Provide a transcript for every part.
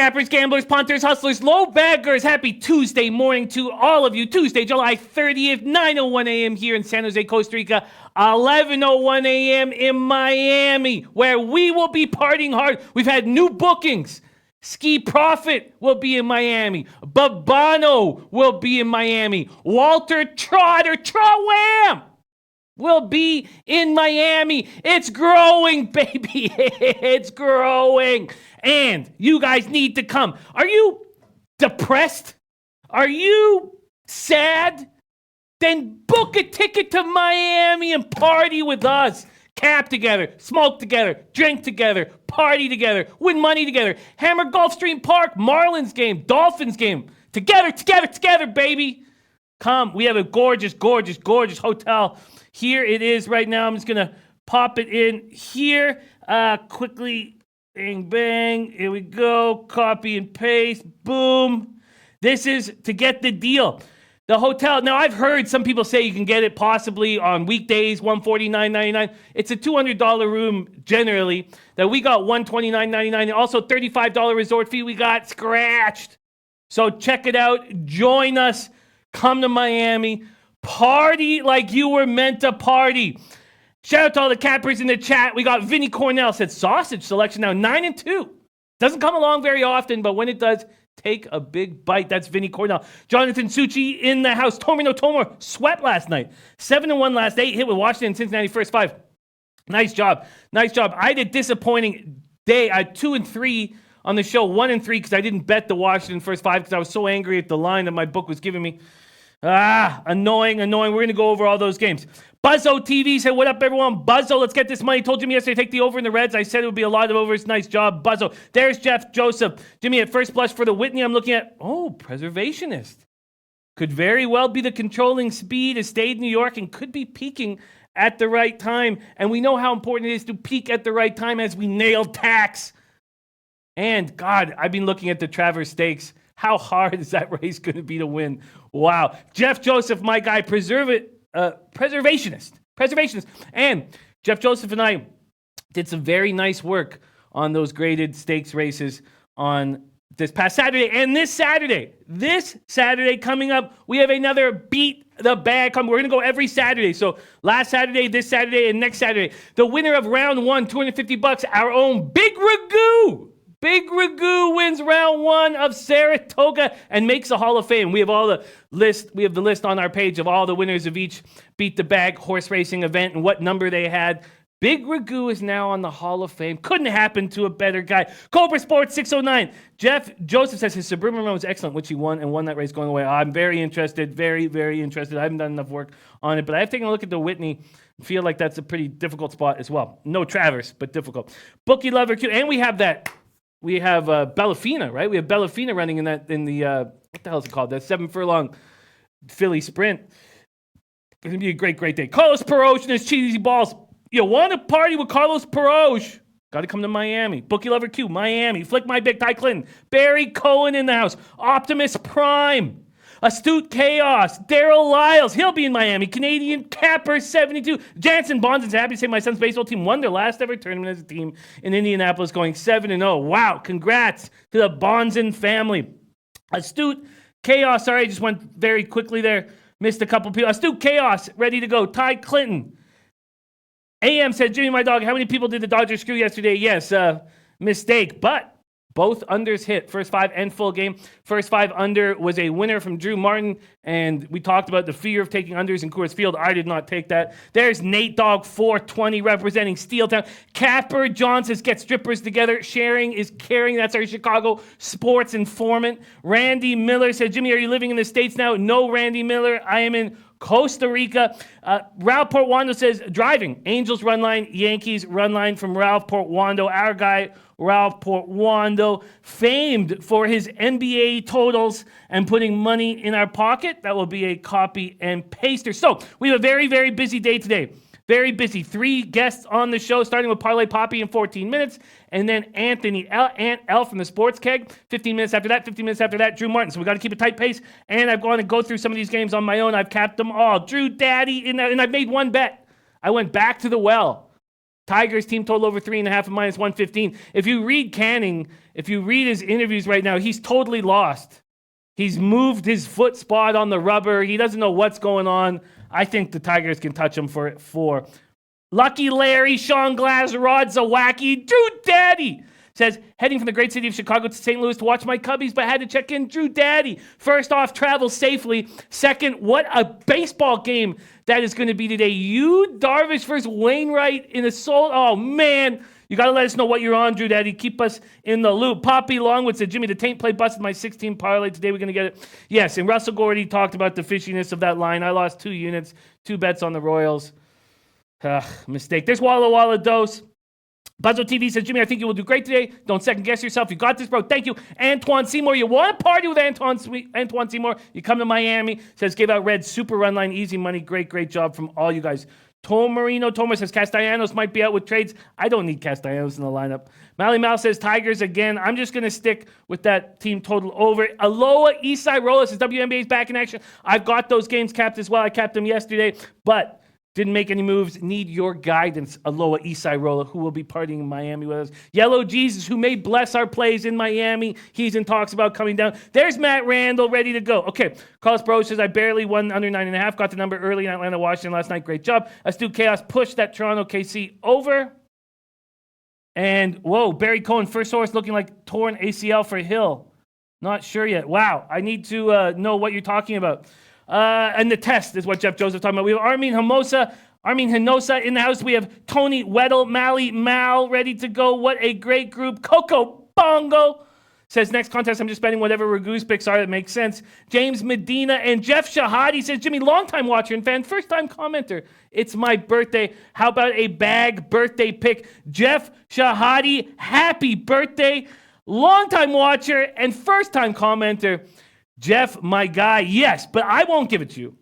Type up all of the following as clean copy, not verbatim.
cappers, gamblers, punters, hustlers, low baggers, happy Tuesday morning to all of you. Tuesday, July 30th, 9:01 a.m. here in San Jose, Costa Rica, 11:01 a.m. in Miami, where we will be partying hard. We've had new bookings. Ski Profit will be in Miami. Babano will be in Miami. Walter Trotter, Wham! Will be in Miami. It's growing, baby. It's growing. And you guys need to come. Are you depressed? Are you sad? Then book a ticket to Miami and party with us. Cap together, smoke together, drink together, party together, win money together. Hammer Gulfstream Park, Marlins game, Dolphins game. Together, baby. Come. We have a gorgeous hotel. Here it is right now. I'm just going to pop it in here. Quickly, bang, bang. Here we go. Copy and paste. Boom. This is to get the deal. The hotel. Now, I've heard some people say you can get it possibly on weekdays, $149.99. It's a $200 room generally. That we got $129.99. And also $35 resort fee we got scratched. So check it out. Join us. Come to Miami. Party like you were meant to party. Shout out to all the cappers in the chat. We got Vinny Cornell said sausage selection now 9-2. Doesn't come along very often, but when it does, take a big bite. That's Vinny Cornell. Jonathan Succi in the house. Tomino Tomor sweat last night. 7-1 last 8 hit with Washington, Cincinnati first 5. Nice job. I had a disappointing day. I had 2-3 on the show, 1-3 because I didn't bet the Washington first 5 because I was so angry at the line that my book was giving me. Annoying. We're going to go over all those games. Buzzo TV said, what up, everyone? Buzzo, let's get this money. Told Jimmy yesterday to take the over in the Reds. I said it would be a lot of overs. Nice job, Buzzo. There's Jeff Joseph. Jimmy, at first blush for the Whitney, I'm looking at, preservationist. Could very well be the controlling speed, has stayed in New York, and could be peaking at the right time. And we know how important it is to peak at the right time as we nail tax. And, God, I've been looking at the Travers Stakes. How hard is that race going to be to win? Wow. Jeff Joseph, my guy, preservationist. And Jeff Joseph and I did some very nice work on those graded stakes races on this past Saturday. And this Saturday coming up, we have another Beat the Bag coming. We're going to go every Saturday. So last Saturday, this Saturday, and next Saturday. The winner of round 1, $250, our own Big Ragu. Big Ragu wins round 1 of Saratoga and makes a Hall of Fame. We have all the list. We have the list on our page of all the winners of each Beat the Bag horse racing event and what number they had. Big Ragu is now on the Hall of Fame. Couldn't happen to a better guy. Cobra Sports 609. Jeff Joseph says his Suburban run was excellent, which he won that race going away. I'm very interested, very, very interested. I haven't done enough work on it, but I've taken a look at the Whitney. Feel like that's a pretty difficult spot as well. No Travers, but difficult. Bookie Lover Q, and we have that. We have Bellafina, right? We have Bellafina running in the what the hell is it called? That 7 furlong Philly sprint. It's going to be a great day. Carlos Peroge and his cheesy balls. You want to party with Carlos Peroge? Got to come to Miami. Bookie Lover Q, Miami. Flick My Big, Ty Clinton. Barry Cohen in the house. Optimus Prime. Astute Chaos. Daryl Lyles. He'll be in Miami. Canadian Capper 72. Jansen Bonds is happy to say my son's baseball team won their last ever tournament as a team in Indianapolis, going 7-0. Wow. Congrats to the Bonzen family. Astute Chaos. Sorry, I just went very quickly there. Missed a couple people. Astute Chaos. Ready to go. Ty Clinton. AM said, Jimmy, my dog, how many people did the Dodgers screw yesterday? Yes, mistake. But both unders hit, first 5 and full game. First 5 under was a winner from Drew Martin, and we talked about the fear of taking unders in Coors Field. I did not take that. There's Nate Dogg 420 representing Steeltown. Capper John says, get strippers together. Sharing is caring. That's our Chicago sports informant. Randy Miller said, Jimmy, are you living in the States now? No, Randy Miller. I am in Costa Rica. Ralph Portwando says, driving. Angels run line, Yankees run line from Ralph Portwando. Our guy, Ralph Portwando, famed for his NBA totals and putting money in our pocket. That will be a copy and paster. So we have a very, very busy day today. Very busy. 3 guests on the show, starting with Parlay Poppy in 14 minutes, and then Anthony Ant L from the Sports Keg. 15 minutes after that, Drew Martin. So we got to keep a tight pace, and I've gone to go through some of these games on my own. I've capped them all. Drew Daddy, and I've made one bet. I went back to the well. Tigers team total over 3.5 and -115. If you read Canning, if you read his interviews right now, he's totally lost. He's moved his foot spot on the rubber. He doesn't know what's going on. I think the Tigers can touch him for 4. Lucky Larry, Sean Glass, Rod Zawacki, Drew Daddy says, heading from the great city of Chicago to St. Louis to watch my Cubbies, but had to check in. Drew Daddy, first off, travel safely. Second, what a baseball game that is going to be today. You, Darvish versus Wainwright in a soul. Oh, man. You got to let us know what you're on, Drew Daddy. Keep us in the loop. Poppy Longwood said, Jimmy, the taint play busted my 16 parlay. Today we're going to get it. Yes, and Russell Gordy talked about the fishiness of that line. I lost 2 units, 2 bets on the Royals. Mistake. There's Walla Walla Dose. Buzzo TV says, Jimmy, I think you will do great today. Don't second guess yourself. You got this, bro. Thank you. Antoine Seymour, you want to party with Antoine Seymour? You come to Miami. Says, give out red super run line, easy money. Great job from all you guys. Tomarino Tomer says, Castellanos might be out with trades. I don't need Castellanos in the lineup. Mally Mal says, Tigers again. I'm just going to stick with that team total over. Aloha Eastside Roller says, WNBA is back in action. I've got those games capped as well. I capped them yesterday, but didn't make any moves. Need your guidance. Aloha Eastside Roller, who will be partying in Miami with us. Yellow Jesus, who may bless our plays in Miami. He's in talks about coming down. There's Matt Randall ready to go. Okay. Carlos Bro says, I barely won under 9.5. Got the number early in Atlanta, Washington last night. Great job. Astute Chaos pushed that Toronto KC over. And, whoa, Barry Cohen, first source looking like torn ACL for Hill. Not sure yet. Wow. I need to know what you're talking about. And the test is what Jeff Joseph talking about. We have Armin Hinosa in the house. We have Tony Weddle, Mally Mal ready to go. What a great group. Coco Bongo says, next contest, I'm just betting whatever Ragu's picks are that makes sense. James Medina and Jeff Shahadi says, Jimmy, longtime watcher and fan, first-time commenter. It's my birthday. How about a bag birthday pick? Jeff Shahadi, happy birthday. Longtime watcher and first-time commenter. Jeff, my guy, yes, but I won't give it to you.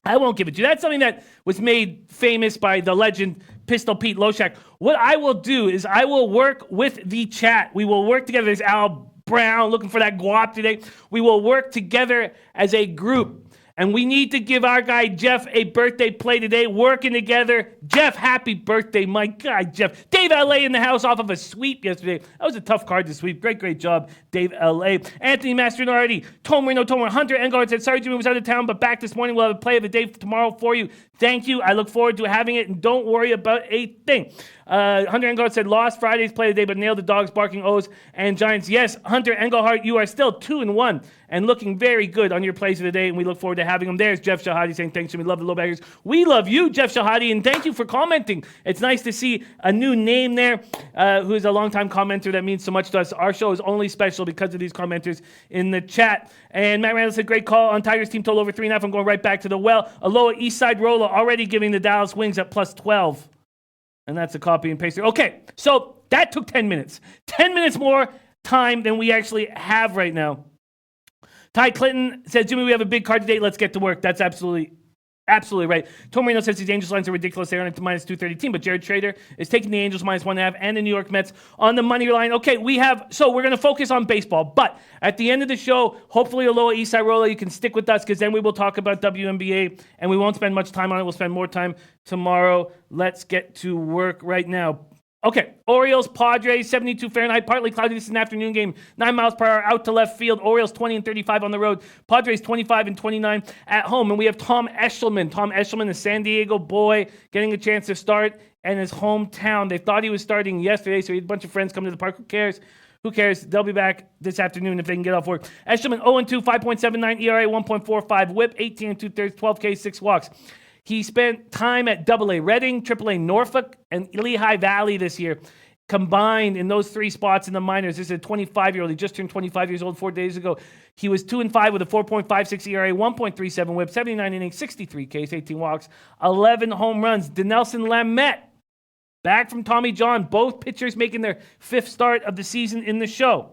That's something that was made famous by the legend Pistol Pete Loshak. What I will do is I will work with the chat. We will work together. There's Al Brown looking for that guap today. We will work together as a group. And we need to give our guy Jeff a birthday play today, working together. Jeff, happy birthday, my guy, Jeff. Dave L.A. in the house off of a sweep yesterday. That was a tough card to sweep. Great job, Dave L.A. Anthony Mastronardi, Tomer, Hunter Engard said, sorry, Jimmy was out of town, but back this morning. We'll have a play of the day tomorrow for you. Thank you. I look forward to having it, and don't worry about a thing. Hunter Engelhardt said, lost Friday's play of the day, but nailed the dogs barking O's and Giants. Yes, Hunter Engelhardt, you are still 2-1 and looking very good on your plays of the day, and we look forward to having them. There's Jeff Shahadi saying, thanks, Jimmy. Love the low baggers. We love you, Jeff Shahadi, and thank you for commenting. It's nice to see a new name there who is a longtime commenter. That means so much to us. Our show is only special because of these commenters in the chat. And Matt Randall said, great call on Tigers team total over 3.5. I'm going right back to the well. Aloha Eastside Roller already giving the Dallas Wings at plus 12. And that's a copy and paste. Okay, so that took 10 minutes. 10 minutes more time than we actually have right now. Ty Clinton says, Jimmy, we have a big card today. Let's get to work. That's absolutely right. Tom Marino says these Angels lines are ridiculous. They're on to minus 230 team, but Jared Trader is taking the Angels minus 1.5 and the New York Mets on the money line. Okay, we're going to focus on baseball, but at the end of the show, hopefully Aloha Eastside Roller, you can stick with us because then we will talk about WNBA and we won't spend much time on it. We'll spend more time tomorrow. Let's get to work right now. Okay, Orioles, Padres, 72 Fahrenheit, partly cloudy. This is an afternoon game, 9 miles per hour out to left field. Orioles 20-35 on the road. Padres 25-29 at home. And we have Tom Eshelman. Tom Eshelman, a San Diego boy, getting a chance to start in his hometown. They thought he was starting yesterday, so he had a bunch of friends come to the park. Who cares? Who cares? They'll be back this afternoon if they can get off work. Eshelman 0-2, 5.79 ERA, 1.45 whip, 18 2/3, 12 K, 6 walks. He spent time at AA Reading, AAA Norfolk, and Lehigh Valley this year. Combined in those 3 spots in the minors, this is a 25-year-old. He just turned 25 years old 4 days ago. He was 2-5 with a 4.56 ERA, 1.37 whip, 79 innings, 63 Ks, 18 walks, 11 home runs. Dinelson Lamet, back from Tommy John. Both pitchers making their 5th start of the season in the show.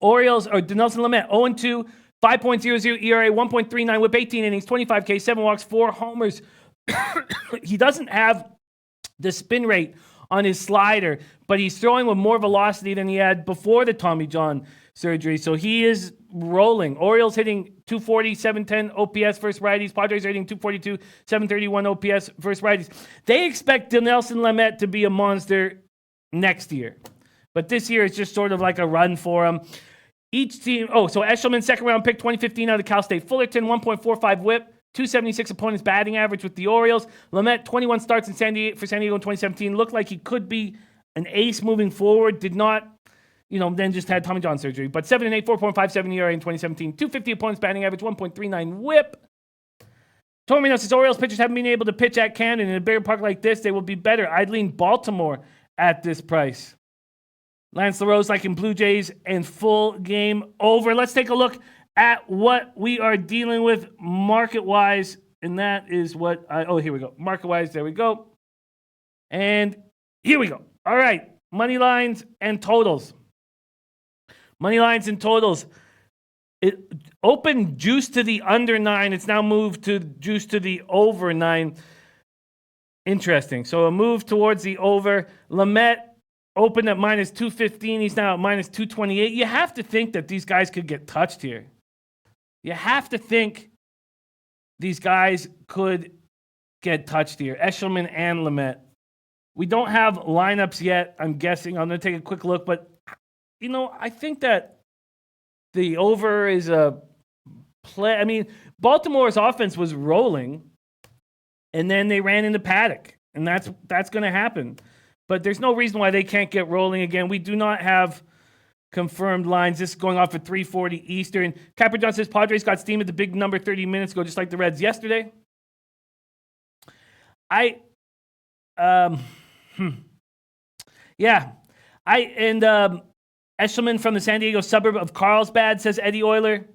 Orioles, or Dinelson Lamet, 0-2. 5.00 ERA, 1.39 whip, 18 innings, 25 K, 7 walks, 4 homers. He doesn't have the spin rate on his slider, but he's throwing with more velocity than he had before the Tommy John surgery. So he is rolling. Orioles hitting 240, 710 OPS versus righties. Padres are hitting 242, 731 OPS versus righties. They expect Dinelson Lamet to be a monster next year. But this year it's just sort of like a run for him. Each team, so Eshelman, second round pick, 2015 out of Cal State. Fullerton, 1.45 whip, 276 opponents batting average with the Orioles. Lamet, 21 starts in San Diego in 2017. Looked like he could be an ace moving forward. Did not, then just had Tommy John surgery. But 7-8, 4.57 ERA in 2017. 250 opponents batting average, 1.39 whip. Tormino says Orioles pitchers haven't been able to pitch at Camden. In a bigger park like this, they will be better. I'd lean Baltimore at this price. Lance LaRose like in Blue Jays and full game over. Let's take a look at what we are dealing with market-wise. And that is what here we go. Market-wise, there we go. And here we go. All right. Money lines and totals. Money lines and totals. It opened juice to the under 9. It's now moved to juice to the over 9. Interesting. So a move towards the over. Lamet opened at minus 215. He's now at minus 228. You have to think that these guys could get touched here. You have to think these guys could get touched here. Eshelman and Lamet. We don't have lineups yet, I'm guessing. I'm going to take a quick look. But, I think that the over is a play. I mean, Baltimore's offense was rolling, and then they ran into Paddock. And that's going to happen. But there's no reason why they can't get rolling again. We do not have confirmed lines. This is going off at 3:40 Eastern. Capper John says Padres got steam at the big number 30 minutes ago, just like the Reds yesterday. Eshelman from the San Diego suburb of Carlsbad, says Eddie Euler.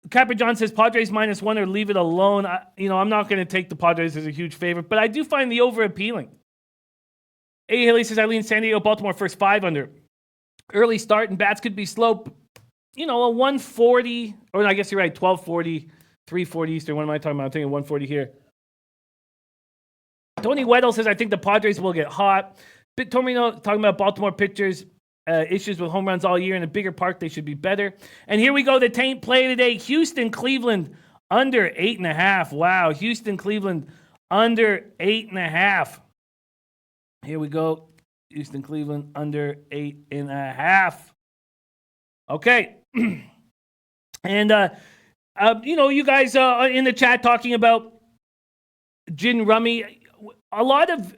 Capper John says Padres -1 or leave it alone. I'm not going to take the Padres as a huge favorite, but I do find the over appealing. A. Haley says, I lean San Diego, Baltimore first 5 under. Early start and bats could be slow. A 140, or I guess you're right, 1240, 340 Eastern. What am I talking about? I'm thinking 140 here. Tony Weddle says, I think the Padres will get hot. Tormino talking about Baltimore pitchers, issues with home runs all year. In a bigger park, they should be better. And here we go, the taint play today. Houston, Cleveland, under 8.5. Wow, Houston, Cleveland, under 8.5. Here we go. Houston, Cleveland, under 8.5. Okay. And, you guys in the chat talking about gin rummy. A lot of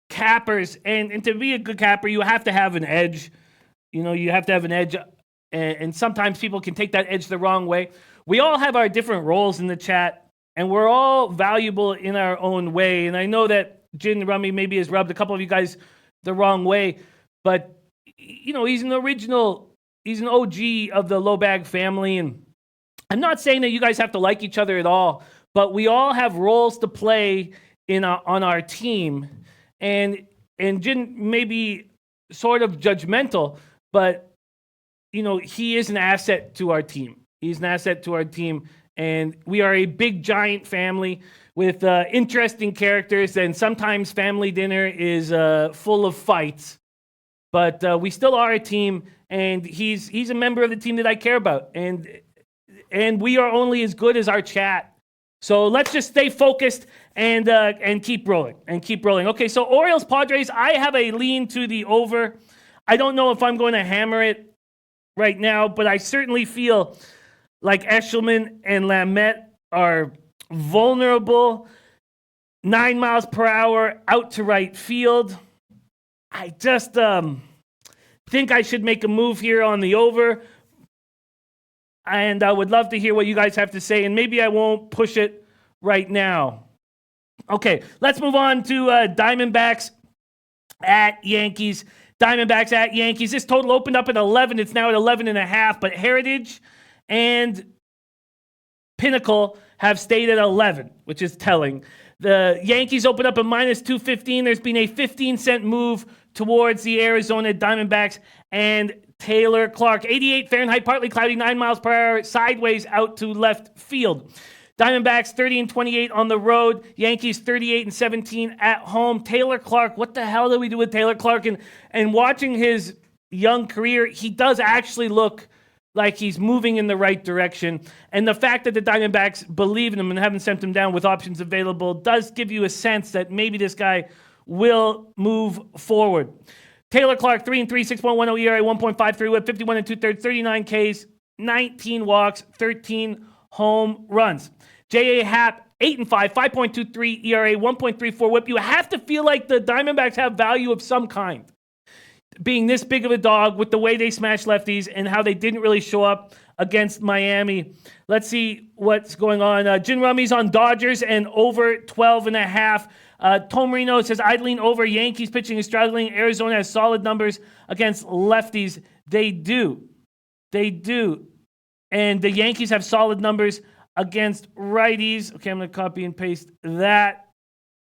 cappers, and to be a good capper, you have to have an edge. You have to have an edge. And sometimes people can take that edge the wrong way. We all have our different roles in the chat, and we're all valuable in our own way. And I know that Gin Rummy maybe has rubbed a couple of you guys the wrong way, but he's an original, he's an OG of the Low Bag family, and I'm not saying that you guys have to like each other at all, but we all have roles to play on our team, and Gin may be sort of judgmental, but he is an asset to our team. He's an asset to our team, and we are a big giant family with interesting characters, and sometimes family dinner is full of fights. But we still are a team, and he's a member of the team that I care about. And we are only as good as our chat. So let's just stay focused and keep rolling. Okay, so Orioles Padres, I have a lean to the over. I don't know if I'm going to hammer it right now, but I certainly feel like Eshelman and Lamet are vulnerable. 9 miles per hour out to right field. I just think I should make a move here on the over. And I would love to hear what you guys have to say. And maybe I won't push it right now. Okay, let's move on to Diamondbacks at Yankees. Diamondbacks at Yankees. This total opened up at 11. It's now at 11.5. But Heritage and Pinnacle have stayed at 11, which is telling. The Yankees opened up at minus 215. There's been a 15-cent move towards the Arizona Diamondbacks and Taylor Clark. 88 Fahrenheit, partly cloudy, 9 miles per hour, sideways out to left field. Diamondbacks 30-28 on the road. Yankees 38-17 at home. Taylor Clark, what the hell do we do with Taylor Clark? And watching his young career, he does actually look like he's moving in the right direction. And the fact that the Diamondbacks believe in him and haven't sent him down with options available does give you a sense that maybe this guy will move forward. Taylor Clark, 3-3, 6.10 ERA, 1.53 whip, 51 2/3, 39 Ks, 19 walks, 13 home runs. J.A. Happ, 8-5, 5.23 ERA, 1.34 whip. You have to feel like the Diamondbacks have value of some kind, being this big of a dog with the way they smash lefties and how they didn't really show up against Miami. Let's see what's going on. Jim Rummy's on Dodgers and over 12.5. Tom Marino says, I'd lean over. Yankees pitching is struggling. Arizona has solid numbers against lefties. They do. And the Yankees have solid numbers against righties. Okay, I'm going to copy and paste that.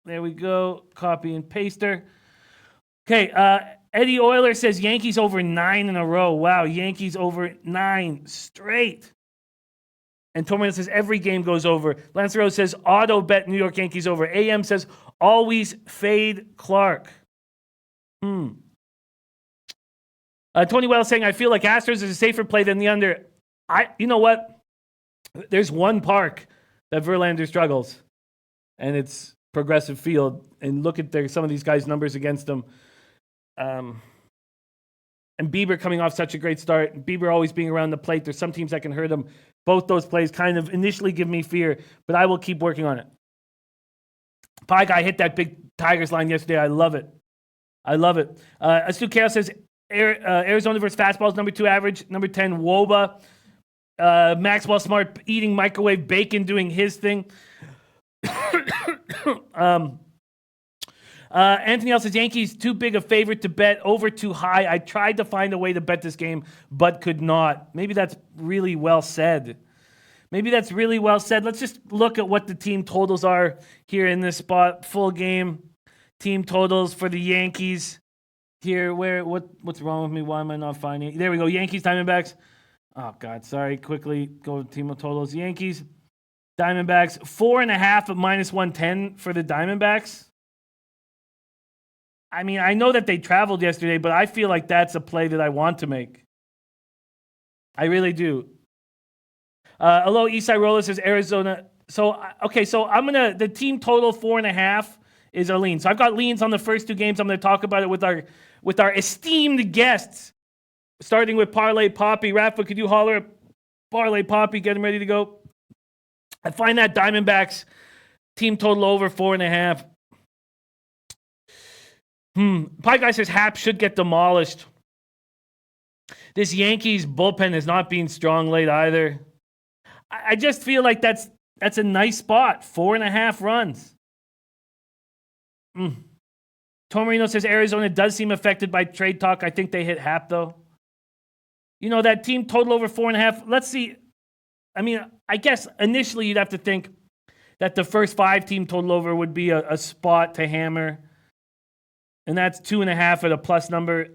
There we go. Copy and paster. Okay, Eddie Euler says Yankees over 9 in a row. Wow, Yankees over 9 straight. And Tormento says every game goes over. Lance Rose says auto bet New York Yankees over. AM says always fade Clark. Tony Wells saying I feel like Astros is a safer play than the under. You know what? There's one park that Verlander struggles, and it's Progressive Field. And look at some of these guys' numbers against them. And Bieber coming off such a great start. Bieber always being around the plate. There's some teams that can hurt him. Both those plays kind of initially give me fear, but I will keep working on it. Pie Guy hit that big Tigers line yesterday. I love it. Astute Chaos says Arizona versus fastballs, number 2 average, number 10 Wnba. Maxwell Smart eating microwave bacon, doing his thing. Anthony L says Yankees too big a favorite to bet, over too high. I tried to find a way to bet this game, but could not. Maybe that's really well said. Let's just look at what the team totals are here in this spot. Full game team totals for the Yankees. Here, what's wrong with me? Why am I not finding it? There we go. Yankees, Diamondbacks. Oh, God, sorry. Quickly go to team totals. Yankees, Diamondbacks. 4.5 at -110 for the Diamondbacks. I mean, I know that they traveled yesterday, but I feel like that's a play that I want to make. I really do. Hello, Eastside Roller says Arizona. So the team total 4.5 is our lean. So I've got leans on the first 2 games. I'm going to talk about it with our esteemed guests, starting with Parlay Poppy. Rafa, could you holler at Parlay Poppy? Get him ready to go. I find that Diamondbacks team total over 4.5. Pie Guy says Hap should get demolished. This Yankees bullpen has not been strong late either. I just feel like that's a nice spot. 4.5 runs. Tom Marino says Arizona does seem affected by trade talk. I think they hit Hap, though. You know, that team total over 4.5. Let's see. I mean, I guess initially you'd have to think that the first 5 team total over would be a spot to hammer. And that's 2.5 at a plus number.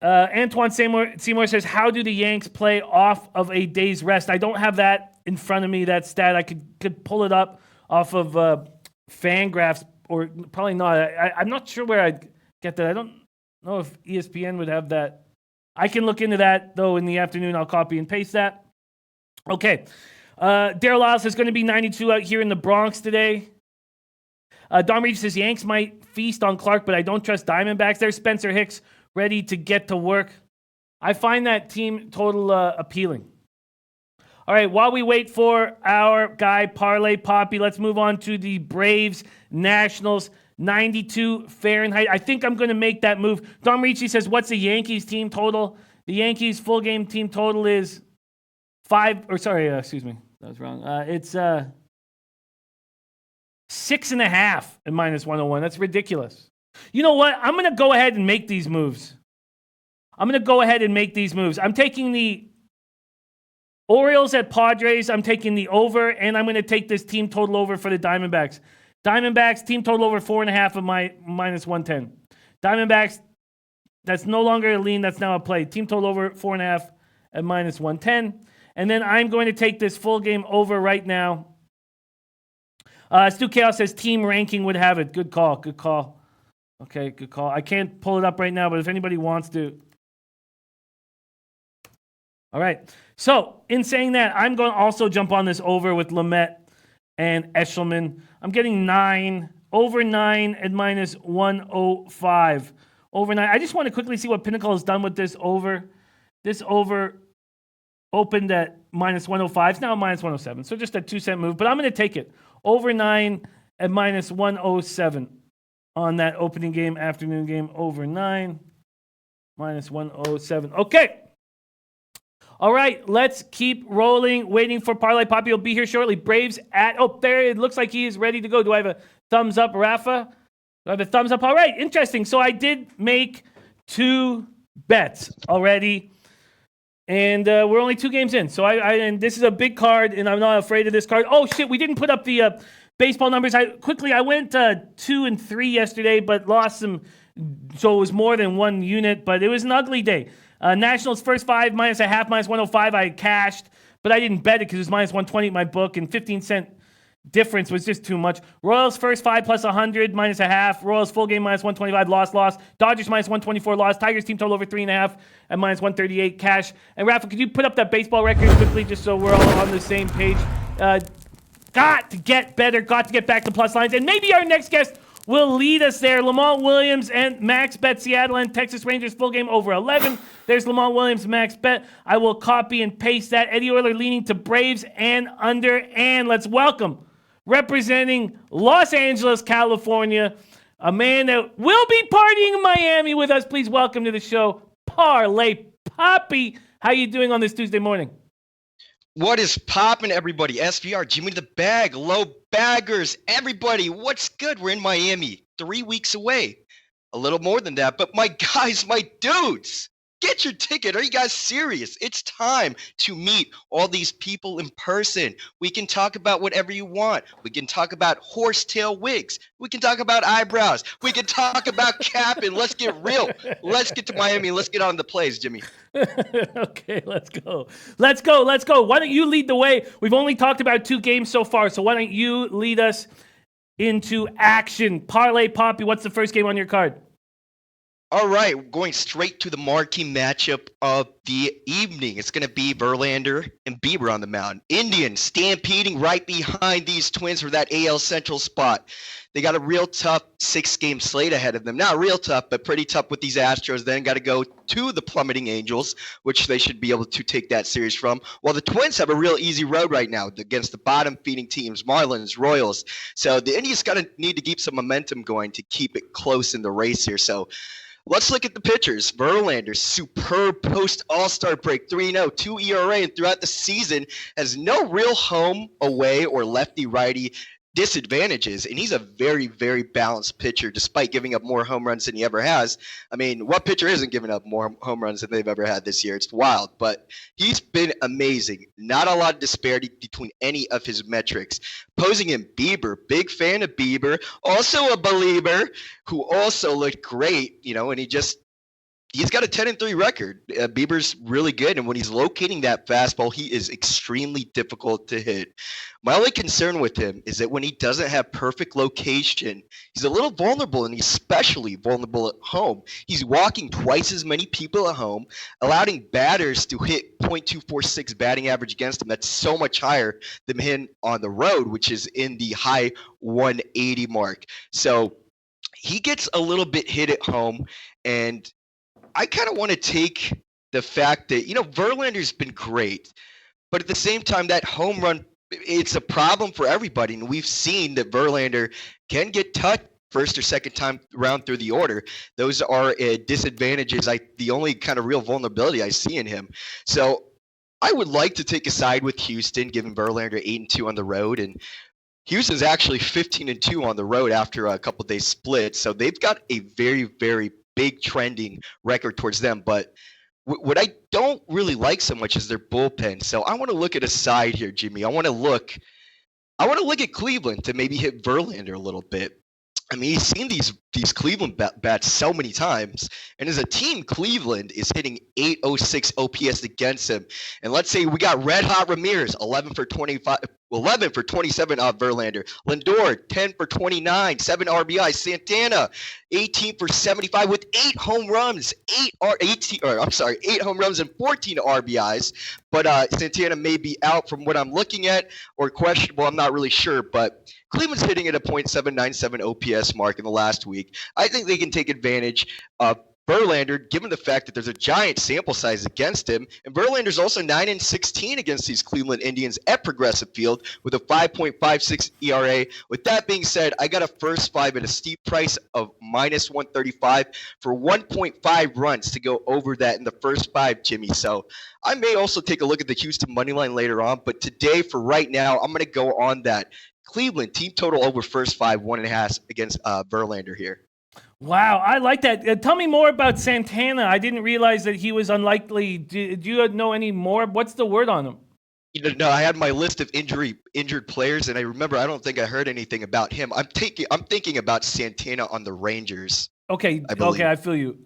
Antoine Seymour says, how do the Yanks play off of a day's rest? I don't have that in front of me, that stat. I could pull it up off of Fangraphs, or probably not. I'm not sure where I'd get that. I don't know if ESPN would have that. I can look into that, though, in the afternoon. I'll copy and paste that. Okay. Daryl Lyles is going to be 92 out here in the Bronx today. Don Reed says Yanks might feast on Clark, but I don't trust Diamondbacks. There's Spencer Hicks ready to get to work. I find that team total appealing. All right, while we wait for our guy Parlay Poppy, let's move on to the Braves Nationals 92 Fahrenheit. I think I'm going to make that move. Don Ricci says, what's the Yankees team total? The Yankees full game team total is 5, or sorry, excuse me, that was wrong. It's 6.5 at -101. That's ridiculous. You know what? I'm going to go ahead and make these moves. I'm taking the Orioles at Padres. I'm taking the over, and I'm going to take this team total over for the Diamondbacks. Diamondbacks, team total over 4.5 at -110. Diamondbacks, that's no longer a lean. That's now a play. Team total over 4.5 at -110. And then I'm going to take this full game over right now. Stu Chaos says team ranking would have it. Good call. Good call. Okay, good call. I can't pull it up right now, but if anybody wants to. All right. So, in saying that, I'm going to also jump on this over with Lamet and Eshelman. I'm getting 9, over 9 at minus 105. Over 9. I just want to quickly see what Pinnacle has done with this over. This over opened at minus 105. It's now minus 107. So just a 2-cent move, but I'm going to take it. Over 9 at minus 107 on that opening game, afternoon game. Over 9, minus 107. Okay. All right, let's keep rolling. Waiting for Parlay Poppy. Will be here shortly. Braves at, there, it looks like he is ready to go. Do I have a thumbs up, Rafa? Do I have a thumbs up? All right, interesting. So I did make 2 bets already, and we're only 2 games in. So and this is a big card, and I'm not afraid of this card. Oh, shit, we didn't put up the baseball numbers. I went 2 and 3 yesterday, but lost some, so it was more than 1 unit, but it was an ugly day. Nationals first 5, minus a half, minus 105. I cashed, but I didn't bet it because it was minus 120 in my book, and 15-cent difference was just too much. Royals first 5 plus 100, minus a half. Royals full game minus 125, loss. Dodgers minus 124, loss. Tigers team total over 3.5 at minus 138, cash. And Rafa, could you put up that baseball record quickly just so we're all on the same page? Got to get better, got to get back to plus lines, and maybe our next guest will lead us there. Lamont Williams and Max Bet Seattle and Texas Rangers full game over 11. There's Lamont Williams, Max Bet. I will copy and paste that. Eddie Euler leaning to Braves and under. And let's welcome, representing Los Angeles, California, a man that will be partying in Miami with us. Please welcome to the show, Parlay Poppy. How you doing on this Tuesday morning? What is poppin', everybody? SVR, Jimmy the Bag, Low Baggers, everybody, what's good? We're in Miami, 3 weeks away. A little more than that, but my guys, my dudes, get your ticket. Are you guys serious? It's time to meet all these people in person. We can talk about whatever you want. We can talk about horsetail wigs. We can talk about eyebrows. We can talk about capping. Let's get real. Let's get to Miami. Let's get on the plays, Jimmy. Okay, let's go. Why don't you lead the way? We've only talked about 2 games so far, so why don't you lead us into action? Parlay Poppy, what's the first game on your card? All right, going straight to the marquee matchup of the evening. It's going to be Verlander and Bieber on the mound. Indians stampeding right behind these Twins for that AL Central spot. They got a real tough 6-game slate ahead of them. Not real tough, but pretty tough with these Astros. Then got to go to the plummeting Angels, which they should be able to take that series from. While the Twins have a real easy road right now against the bottom-feeding teams, Marlins, Royals. So the Indians got to need to keep some momentum going to keep it close in the race here. So let's look at the pitchers. Verlander, superb post-All-Star break, 3-0, 2 ERA, and throughout the season has no real home, away, or lefty-righty disadvantages, and he's a very, very balanced pitcher despite giving up more home runs than he ever has. I mean, what pitcher isn't giving up more home runs than they've ever had this year? It's wild, but he's been amazing. Not a lot of disparity between any of his metrics. Opposing him, Bieber, big fan of Bieber, also a believer, who also looked great, and he's got a 10-3 record. Bieber's really good, and when he's locating that fastball, he is extremely difficult to hit. My only concern with him is that when he doesn't have perfect location, he's a little vulnerable, and he's especially vulnerable at home. He's walking twice as many people at home, allowing batters to hit .246 batting average against him. That's so much higher than him on the road, which is in the high 180 mark. So he gets a little bit hit at home, and I kind of want to take the fact that, Verlander's been great, but at the same time, that home run, it's a problem for everybody. And we've seen that Verlander can get touched first or second time round through the order. Those are disadvantages. The only kind of real vulnerability I see in him. So I would like to take a side with Houston, given Verlander 8-2 on the road. And Houston's actually 15-2 on the road after a couple days split. So they've got a very, very big trending record towards them. But what I don't really like so much is their bullpen. So I want to look at a side here, Jimmy. I want to look at Cleveland to maybe hit Verlander a little bit. I mean, he's seen these Cleveland bats so many times, and as a team, Cleveland is hitting 806 OPS against him. And let's say we got red hot Ramirez, 11 for 25, 11 for 27 off Verlander. Lindor, 10 for 29, 7 RBI. Santana, 18 for 75 with 8 home runs, 8 home runs and 14 RBIs. But Santana may be out from what I'm looking at, or questionable. I'm not really sure, but Cleveland's hitting at a .797 OPS mark in the last week. I think they can take advantage of Verlander, given the fact that there's a giant sample size against him. And Verlander's also 9-16 against these Cleveland Indians at Progressive Field with a 5.56 ERA. With that being said, I got a first 5 at a steep price of -135 for 1.5 runs to go over that in the first 5, Jimmy. So I may also take a look at the Houston money line later on. But today, for right now, I'm going to go on that Cleveland team total over first 5, 1.5 against Verlander here. Wow, I like that. Tell me more about Santana. I didn't realize that he was unlikely. Do you know any more? What's the word on him? No, I had my list of injured players, and I remember I don't think I heard anything about him. I'm thinking about Santana on the Rangers. Okay, I feel you.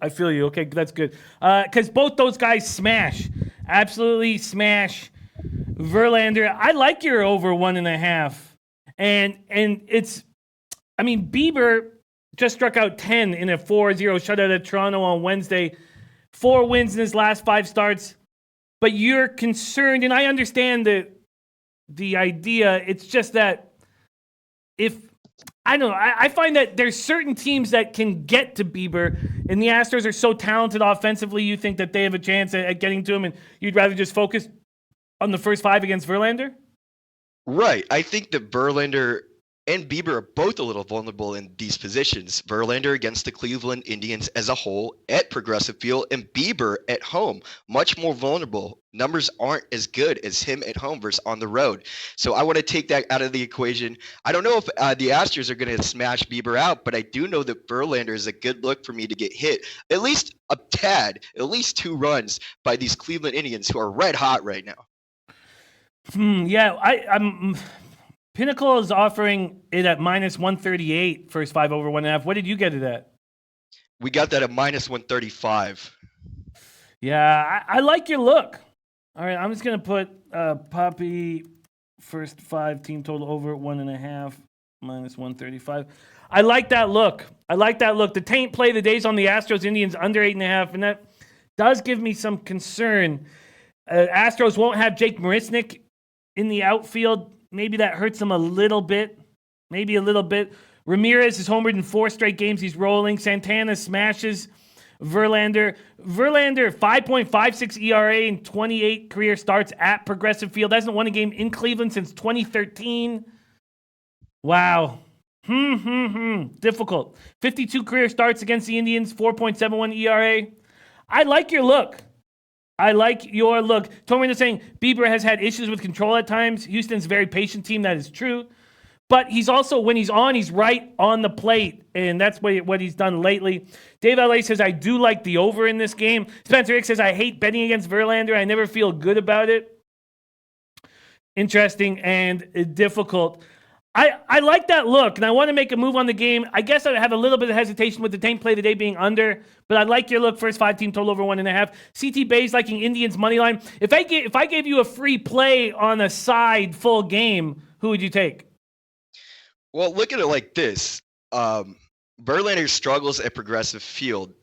Okay, that's good. Because both those guys smash, absolutely smash. Verlander, I like your over 1.5, and it's, I mean, Bieber just struck out 10 in a 4-0 shutout at Toronto on Wednesday. 4 wins in his last 5 starts. But you're concerned, and I understand the idea. It's just that I find that there's certain teams that can get to Bieber, and the Astros are so talented offensively, you think that they have a chance at getting to him, and you'd rather just focus on the first 5 against Verlander? Right. I think that Verlander and Bieber are both a little vulnerable in these positions. Verlander against the Cleveland Indians as a whole at Progressive Field, and Bieber at home, much more vulnerable. Numbers aren't as good as him at home versus on the road. So I want to take that out of the equation. I don't know if the Astros are going to smash Bieber out, but I do know that Verlander is a good look for me to get hit at least a tad, at least 2 runs by these Cleveland Indians who are red hot right now. Yeah, I'm Pinnacle is offering it at -138, first 5 over 1.5. What did you get it at? We got that at -135. Yeah, I like your look. All right, I'm just going to put Poppy first 5 team total over 1.5, -135. I like that look. The taint play the days on the Astros Indians under 8.5, and that does give me some concern. Astros won't have Jake Marisnick in the outfield. Maybe that hurts him a little bit. Ramirez is homered in 4 straight games. He's rolling. Santana smashes Verlander. 5.56 ERA in 28 career starts at Progressive Field. Hasn't won a game in Cleveland since 2013. Wow. Difficult. 52 career starts against the Indians. 4.71 ERA. I like your look. Tormin is saying Bieber has had issues with control at times. Houston's a very patient team. That is true. But he's also, when he's on, he's right on the plate. And that's what he's done lately. Dave L.A. says, I do like the over in this game. Spencer Rick says, I hate betting against Verlander. I never feel good about it. Interesting and difficult. I like that look, and I want to make a move on the game. I guess I have a little bit of hesitation with the taint play today being under, but I like your look. First 5 team total over 1.5. CT Bay's liking Indians money line. If I gave you a free play on a side full game, who would you take? Well, look at it like this. Verlander struggles at Progressive Field.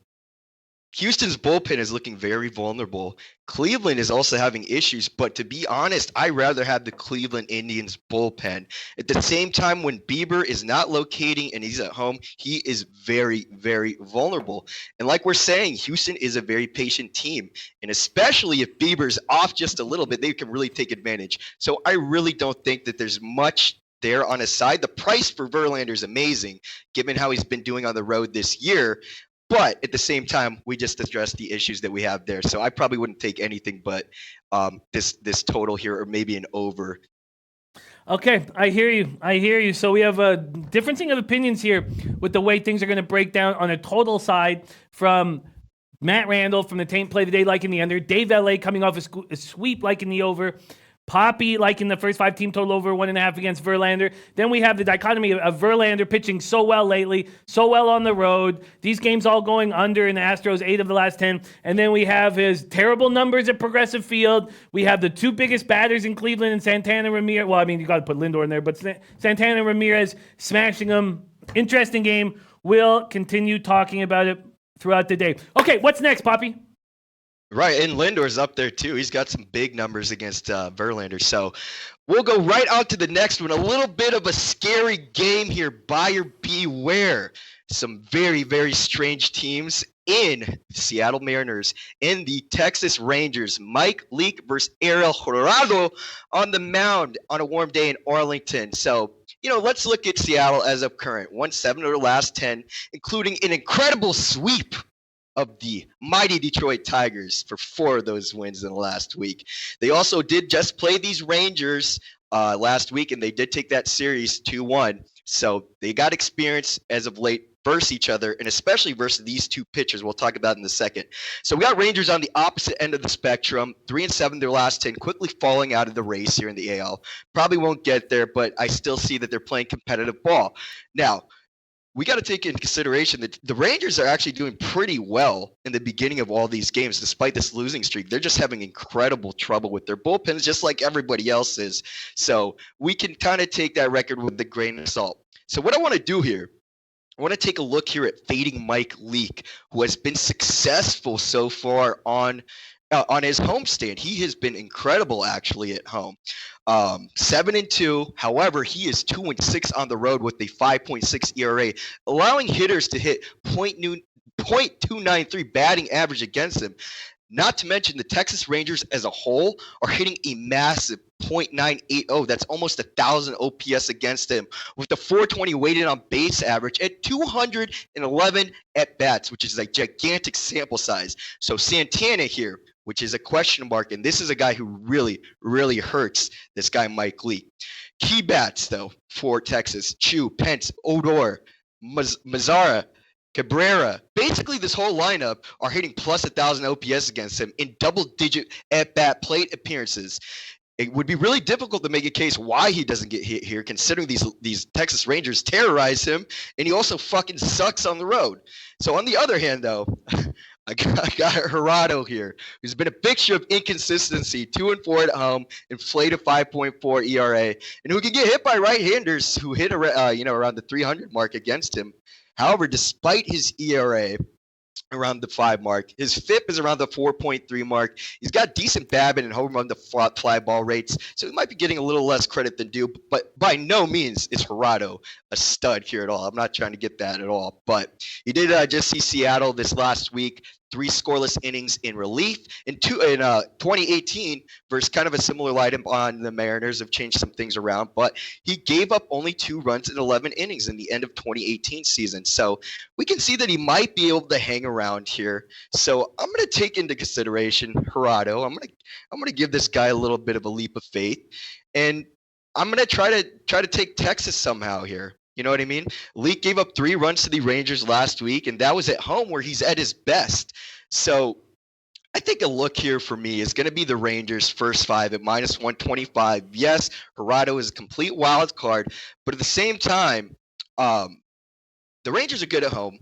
Houston's bullpen is looking very vulnerable. Cleveland is also having issues, but to be honest, I'd rather have the Cleveland Indians bullpen. At the same time, when Bieber is not locating and he's at home, he is very, very vulnerable. And like we're saying, Houston is a very patient team. And especially if Bieber's off just a little bit, they can really take advantage. So I really don't think that there's much there on his side. The price for Verlander is amazing, given how he's been doing on the road this year. But at the same time, we just addressed the issues that we have there. So I probably wouldn't take anything but this total here, or maybe an over. Okay, I hear you. So we have a differencing of opinions here with the way things are going to break down on a total side from Matt Randall from the taint play today, like in the under. Dave L.A. coming off a sweep like in the over. Poppy liking the first 5 team total over 1.5 against Verlander. Then we have the dichotomy of Verlander pitching so well lately, so well on the road. These games all going under in the Astros, 8 of the last 10. And then we have his terrible numbers at Progressive Field. We have the 2 biggest batters in Cleveland and Santana Ramirez. Well, I mean, you got to put Lindor in there, but Santana Ramirez smashing them. Interesting game. We'll continue talking about it throughout the day. Okay, what's next, Poppy? Right, and Lindor's up there too. He's got some big numbers against Verlander. So we'll go right on to the next one. A little bit of a scary game here. Buyer beware. Some very, very strange teams in Seattle Mariners and the Texas Rangers. Mike Leake versus Ariel Jurado on the mound on a warm day in Arlington. So, let's look at Seattle as of current. 1-7 of their last 10, including an incredible sweep of the mighty Detroit Tigers for 4 of those wins in the last week. They also did just play these Rangers last week, and they did take that series 2-1. So they got experience as of late versus each other, and especially versus these 2 pitchers we'll talk about in a second. So we got Rangers on the opposite end of the spectrum, 3-7 their last 10, quickly falling out of the race here in the AL. Probably won't get there, but I still see that they're playing competitive ball. Now, we got to take into consideration that the Rangers are actually doing pretty well in the beginning of all these games, despite this losing streak. They're just having incredible trouble with their bullpens, just like everybody else is. So we can kind of take that record with a grain of salt. So what I want to do here, I want to take a look here at fading Mike Leake, who has been successful so far on his homestand. He has been incredible actually at home. 7-2. However, he is 2-6 on the road with a 5.6 ERA, allowing hitters to hit .293 batting average against him. Not to mention the Texas Rangers as a whole are hitting a massive .980. That's almost 1,000 OPS against him, with the 420 weighted on base average at 211 at bats, which is a gigantic sample size. So Santana here, which is a question mark, and this is a guy who really, really hurts this guy Mike Leake. Key bats, though, for Texas: Chu, Pence, Odor, Mazzara, Cabrera. Basically, this whole lineup are hitting plus 1,000 OPS against him in double-digit at-bat plate appearances. It would be really difficult to make a case why he doesn't get hit here, considering these Texas Rangers terrorize him, and he also fucking sucks on the road. So on the other hand, though, I got Jurado here, who's been a picture of inconsistency, 2-4 at home, inflated 5.4 ERA, and who can get hit by right-handers who hit around the 300 mark against him. However, despite his ERA around the 5 mark, his FIP is around the 4.3 mark. He's got decent BABIP and home run to fly ball rates, so he might be getting a little less credit than due. But by no means is Jurado a stud here at all. I'm not trying to get that at all. But he did just see Seattle this last week. 3 scoreless innings in relief. In 2018, versus kind of a similar lineup on the Mariners, have changed some things around, but he gave up only 2 runs in 11 innings in the end of 2018 season. So we can see that he might be able to hang around here. So I'm going to take into consideration Jurado. I'm going to give this guy a little bit of a leap of faith, and I'm going to try to take Texas somehow here. You know what I mean? Leake gave up 3 runs to the Rangers last week, and that was at home where he's at his best. So I think a look here for me is going to be the Rangers first 5 at -125. Yes, Jurado is a complete wild card, but at the same time, the Rangers are good at home.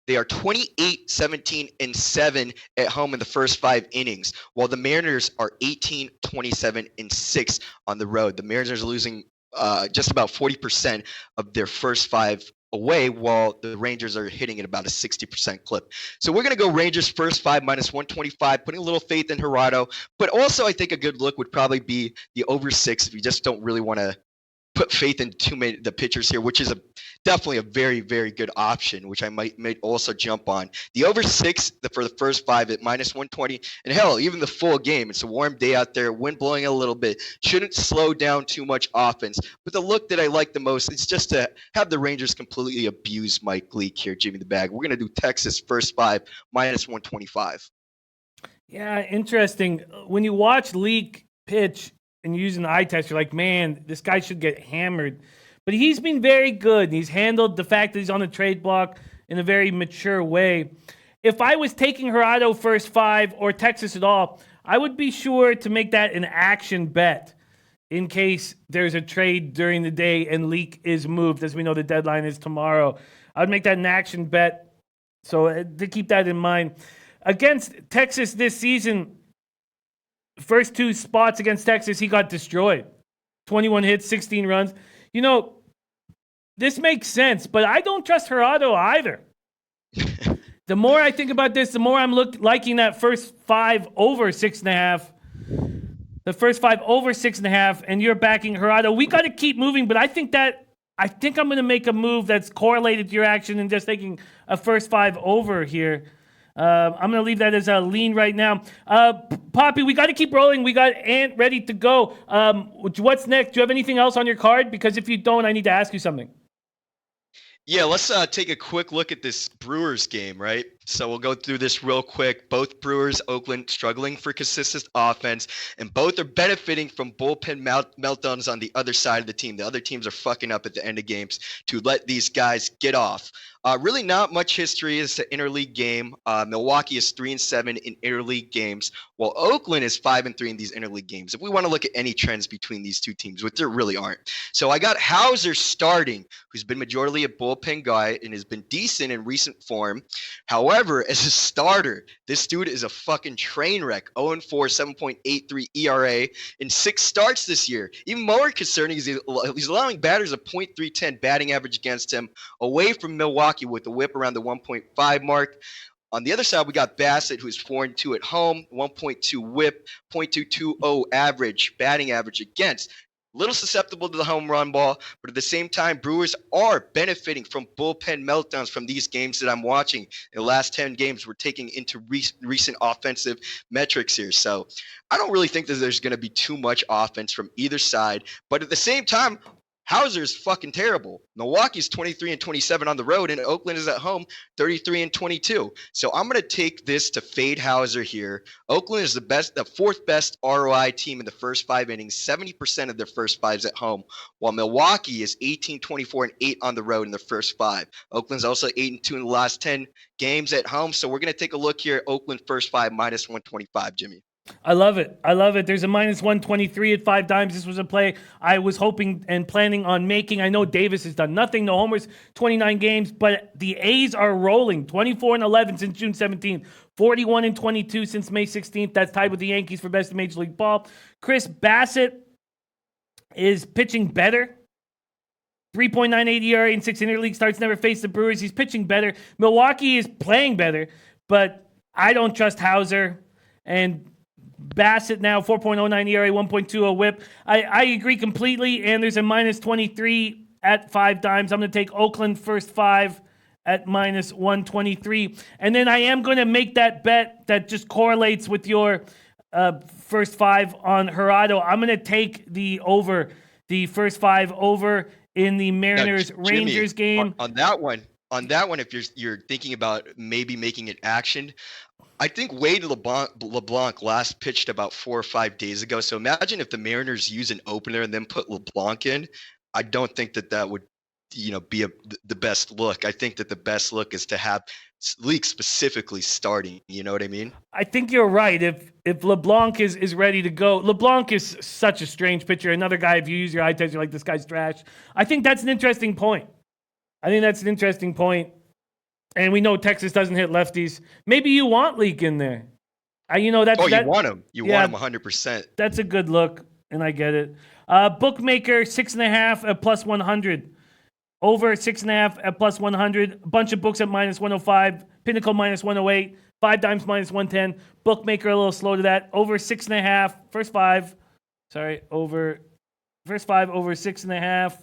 They are 28, 17, and 7 at home in the first 5 innings, while the Mariners are 18, 27, and 6 on the road. The Mariners are losing just about 40% of their first 5 away, while the Rangers are hitting at about a 60% clip. So we're going to go Rangers first 5 -125, putting a little faith in Jurado. But also I think a good look would probably be the over 6 if you just don't really want to put faith in too many the pitchers here, which is definitely a very, very good option, which I might also jump on. The over 6 for the first 5 at -120, and hell, even the full game. It's a warm day out there, wind blowing a little bit. Shouldn't slow down too much offense. But the look that I like the most is just to have the Rangers completely abuse Mike Leake here, Jimmy the Bag. We're going to do Texas first 5 -125. Yeah, interesting. When you watch Leake pitch and using the eye test, you're like, man, this guy should get hammered. But he's been very good. He's handled the fact that he's on the trade block in a very mature way. If I was taking Jurado first 5 or Texas at all, I would be sure to make that an action bet. in case there's a trade during the day and Leake is moved. As we know, the deadline is tomorrow. I would make that an action bet. So to keep that in mind. Against Texas this season, first 2 spots against Texas, he got destroyed. 21 hits, 16 runs. This makes sense, but I don't trust Gerardo either. The more I think about this, the more I'm liking that first 5 over 6.5. The first 5 over 6.5, and you're backing Gerardo. We got to keep moving, but I think I'm going to make a move that's correlated to your action and just taking a first 5 over here. I'm going to leave that as a lean right now. Poppy, we got to keep rolling. We got Ant ready to go. What's next? Do you have anything else on your card? Because if you don't, I need to ask you something. Yeah, let's take a quick look at this Brewers game, right? So we'll go through this real quick. Both Brewers, Oakland, struggling for consistent offense, and both are benefiting from bullpen meltdowns on the other side of the team. The other teams are fucking up at the end of games to let these guys get off. Really not much history as an interleague game. Milwaukee is 3-7 in interleague games, while Oakland is 5-3 in these interleague games. If we want to look at any trends between these two teams, which there really aren't. So I got Hauser starting, who's been majorly a bullpen guy and has been decent in recent form. However, as a starter, this dude is a fucking train wreck. 0-4, 7.83 ERA in 6 starts this year. Even more concerning is he's allowing batters a .310 batting average against him away from Milwaukee with a whip around the 1.5 mark. On the other side, we got Bassett, who's 4-2 at home, 1.2 whip, .220 average, batting average against. Little susceptible to the home run ball, but at the same time, Brewers are benefiting from bullpen meltdowns from these games that I'm watching. In the last 10 games, we're taking into recent offensive metrics here. So I don't really think that there's going to be too much offense from either side, but at the same time, Hauser's fucking terrible. Milwaukee's 23-27 on the road, and Oakland is at home 33-22. So I'm going to take this to fade Hauser here. Oakland is the 4th best ROI team in the first 5 innings. 70% of their first 5s at home, while Milwaukee is 18-24-8 on the road in the first 5. Oakland's also 8-2 in the last 10 games at home. So we're going to take a look here. Oakland first 5 -125, Jimmy. I love it. I love it. There's a -123 at 5 dimes. This was a play I was hoping and planning on making. I know Davis has done nothing. No homers, 29 games, but the A's are rolling. 24-11 since June 17th. 41-22 since May 16th. That's tied with the Yankees for best in Major League Ball. Chris Bassett is pitching better. 3.98 ERA in 6 interleague starts. Never faced the Brewers. He's pitching better. Milwaukee is playing better, but I don't trust Hauser. And Bassett now 4.09 ERA, 1.20 whip. I agree completely, and there's a -23 at 5 dimes. I'm going to take Oakland first 5 at -123. And then I am going to make that bet that just correlates with your first 5 on Gerardo. I'm going to take the first 5 over in the Mariners-Rangers game. On that one, if you're thinking about maybe making it action, I think Wade LeBlanc last pitched about 4 or 5 days ago. So imagine if the Mariners use an opener and then put LeBlanc in. I don't think that would, be the best look. I think that the best look is to have Leake specifically starting. You know what I mean? I think you're right. If LeBlanc is ready to go, LeBlanc is such a strange pitcher. Another guy, if you use your eye test, you're like, this guy's trash. I think that's an interesting point. And we know Texas doesn't hit lefties. Maybe you want Leake in there. You want him. You want him 100%. That's a good look, and I get it. Bookmaker 6.5 at +100. Over 6.5 at +100. A bunch of books at -105. Pinnacle -108. 5 dimes -110. Bookmaker a little slow to that. Over 6.5. First 5 over 6.5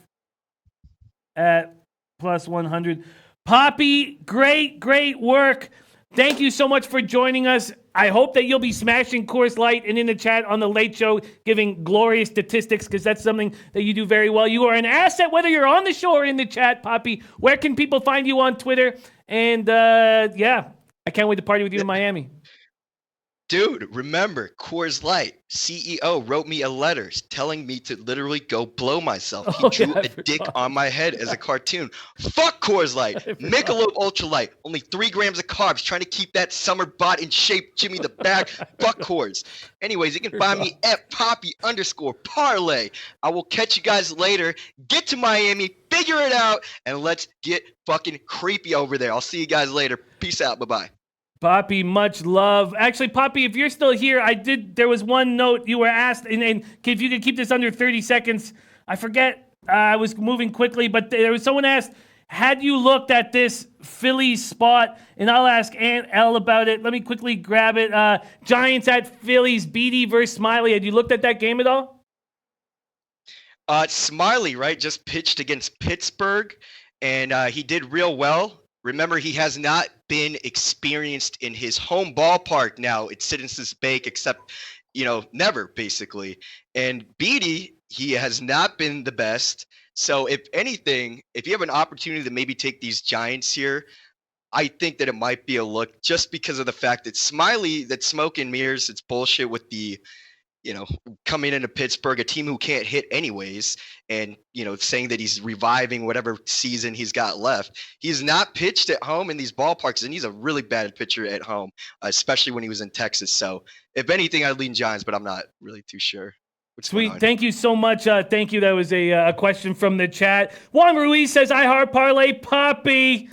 at +100. Poppy, great work. Thank you so much for joining us. I hope that you'll be smashing Coors Light and in the chat on the Late Show, giving glorious statistics, because that's something that you do very well. You are an asset, whether you're on the show or in the chat, Poppy. Where can people find you on Twitter? And I can't wait to party with you in Miami. Dude, remember, Coors Light CEO wrote me a letter telling me to literally go blow myself. He Oh, drew yeah, I a dick forgot. on my head as a cartoon. Fuck Coors Light. I forgot. Michelob Ultra Light. Only 3 grams of carbs. Trying to keep that summer bod in shape. Jimmy the Bag. Fuck Coors. Anyways, you can find me at Poppy_parlay. I will catch you guys later. Get to Miami. Figure it out. And let's get fucking creepy over there. I'll see you guys later. Peace out. Bye-bye. Poppy, much love. Actually, Poppy, if you're still here, there was one note you were asked, and if you could keep this under 30 seconds, I forget, I was moving quickly, but there was someone asked, had you looked at this Phillies spot? And I'll ask Aunt L about it. Let me quickly grab it. Giants at Phillies, BD versus Smiley. Had you looked at that game at all? Smiley, right, just pitched against Pittsburgh, and he did real well. Remember, he has not been experienced in his home ballpark now. It's Citizens Bank, except, never, basically. And Beatty, he has not been the best. So if anything, if you have an opportunity to maybe take these Giants here, I think that it might be a look just because of the fact that Smiley, that smoke and mirrors, it's bullshit with the coming into Pittsburgh, a team who can't hit anyways, and, saying that he's reviving whatever season he's got left. He's not pitched at home in these ballparks, and he's a really bad pitcher at home, especially when he was in Texas. So if anything, I'd lean Giants, but I'm not really too sure. Sweet. Thank you so much. Thank you. That was a question from the chat. Juan Ruiz says, I heart parlay, Poppy.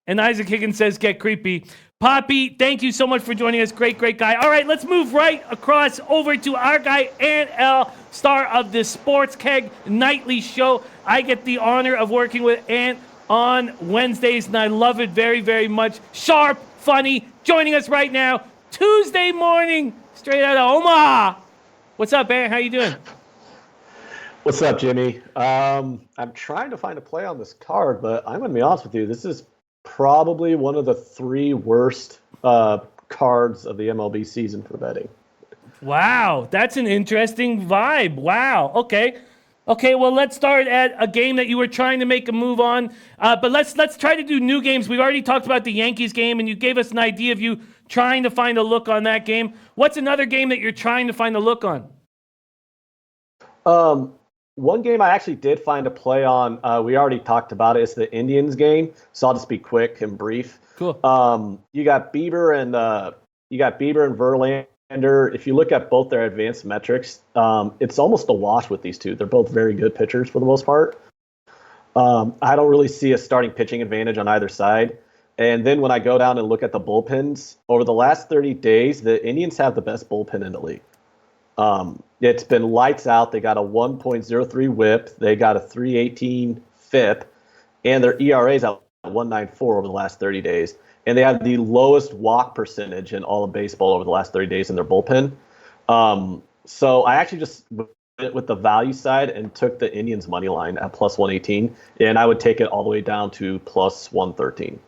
And Isaac Higgins says, get creepy. Poppy, thank you so much for joining us. Great, great guy. All right, let's move right across over to our guy, Aunt L, star of the Sports Keg Nightly Show. I get the honor of working with Aunt on Wednesdays, and I love it very, very much. Sharp, funny, joining us right now, Tuesday morning, straight out of Omaha. What's up, Aunt? How you doing? What's up, Jimmy? I'm trying to find a play on this card, but I'm going to be honest with you. This is probably one of the 3 worst cards of the MLB season for betting. Wow, that's an interesting vibe. Wow. Okay, well, let's start at a game that you were trying to make a move on. But let's try to do new games. We've already talked about the Yankees game, and you gave us an idea of you trying to find a look on that game. What's another game that you're trying to find a look on? One game I actually did find a play on. We already talked about it. It's the Indians game, so I'll just be quick and brief. Cool. You got Bieber and Verlander. If you look at both their advanced metrics, it's almost a wash with these two. They're both very good pitchers for the most part. I don't really see a starting pitching advantage on either side. And then when I go down and look at the bullpens, over the last 30 days, the Indians have the best bullpen in the league. It's been lights out. They got a 1.03 whip. They got a 3.18 FIP, and their ERA is at 1.94 over the last 30 days. And they have the lowest walk percentage in all of baseball over the last 30 days in their bullpen. So I actually just went with the value side and took the Indians money line at plus 118, and I would take it all the way down to plus 113.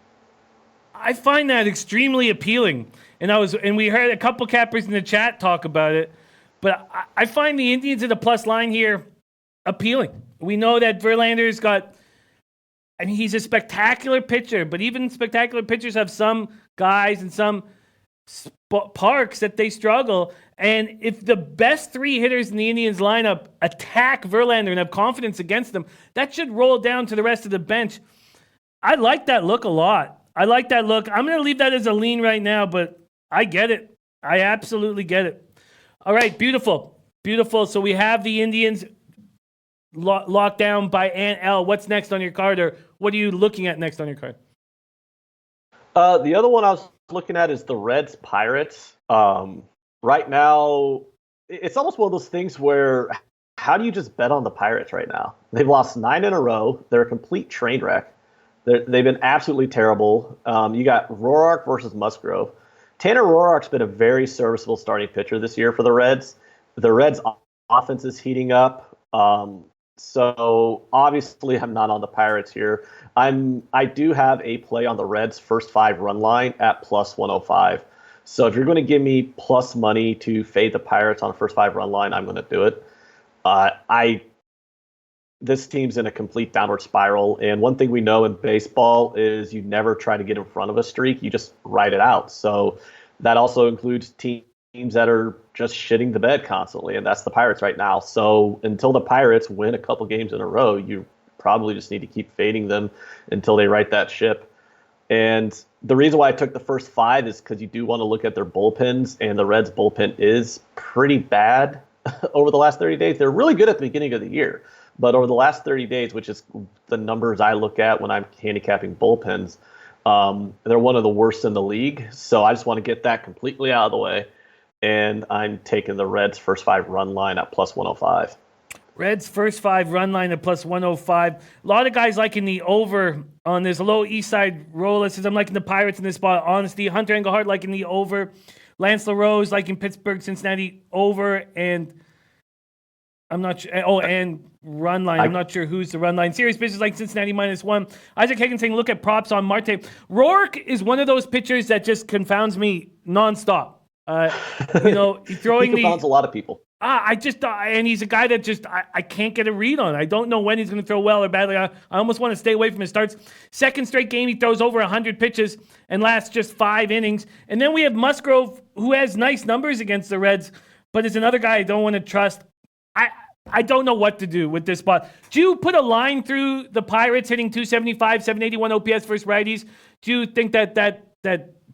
I find that extremely appealing, and we heard a couple cappers in the chat talk about it. But I find the Indians at a plus line here appealing. We know that Verlander's he's a spectacular pitcher, but even spectacular pitchers have some guys and some parks that they struggle. And if the best 3 hitters in the Indians lineup attack Verlander and have confidence against them, that should roll down to the rest of the bench. I like that look a lot. I'm going to leave that as a lean right now, but I get it. I absolutely get it. All right, beautiful. So we have the Indians locked down by Aunt L. What's next on your card, or what are you looking at next on your card? The other one I was looking at is the Reds Pirates. Right now, it's almost one of those things where how do you just bet on the Pirates right now? They've lost 9 in a row. They're a complete train wreck. They've been absolutely terrible. You got Roark versus Musgrove. Tanner Roark's been a very serviceable starting pitcher this year for the Reds. The Reds' offense is heating up. So obviously I'm not on the Pirates here. I do have a play on the Reds' first 5 run line at plus 105. So if you're going to give me plus money to fade the Pirates on the first 5 run line, I'm going to do it. This team's in a complete downward spiral, and one thing we know in baseball is you never try to get in front of a streak, you just ride it out. So that also includes teams teams that are just shitting the bed constantly, and that's the Pirates right now. So until the Pirates win a couple games in a row, you probably just need to keep fading them until they right that ship. And the reason why I took the first 5 is because you do want to look at their bullpens, and the Reds' bullpen is pretty bad over the last 30 days. They're really good at the beginning of the year, but over the last 30 days, which is the numbers I look at when I'm handicapping bullpens, they're one of the worst in the league. So I just want to get that completely out of the way, and I'm taking the Reds' first 5 run line at plus 105. Reds first 5 run line at plus 105. A lot of guys liking the over on this low east side roller. Says I'm liking the Pirates in this spot. Honesty. Hunter Engelhardt liking the over. Lance LaRose liking Pittsburgh, Cincinnati over. And I'm not sure. Oh, and run line. I'm not sure who's the run line. Serious business like Cincinnati -1. Isaac Hagen saying look at props on Marte. Rourke is one of those pitchers that just confounds me nonstop. He's throwing he confounds a lot of people. And he's a guy that just, I can't get a read on. I don't know when he's going to throw well or badly. I almost want to stay away from his starts. Second straight game, he throws over 100 pitches and lasts just 5 innings. And then we have Musgrove, who has nice numbers against the Reds, but is another guy I don't want to trust. I don't know what to do with this spot. Do you put a line through the Pirates hitting 275, 781 OPS versus righties? Do you think that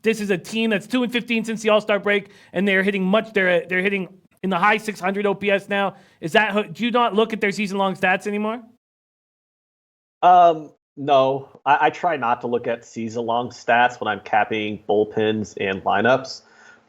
this is a team that's 2-15 since the All-Star break, and they're hitting they're hitting in the high 600 OPS now? Do you not look at their season-long stats anymore? No, I try not to look at season-long stats when I'm capping bullpens and lineups.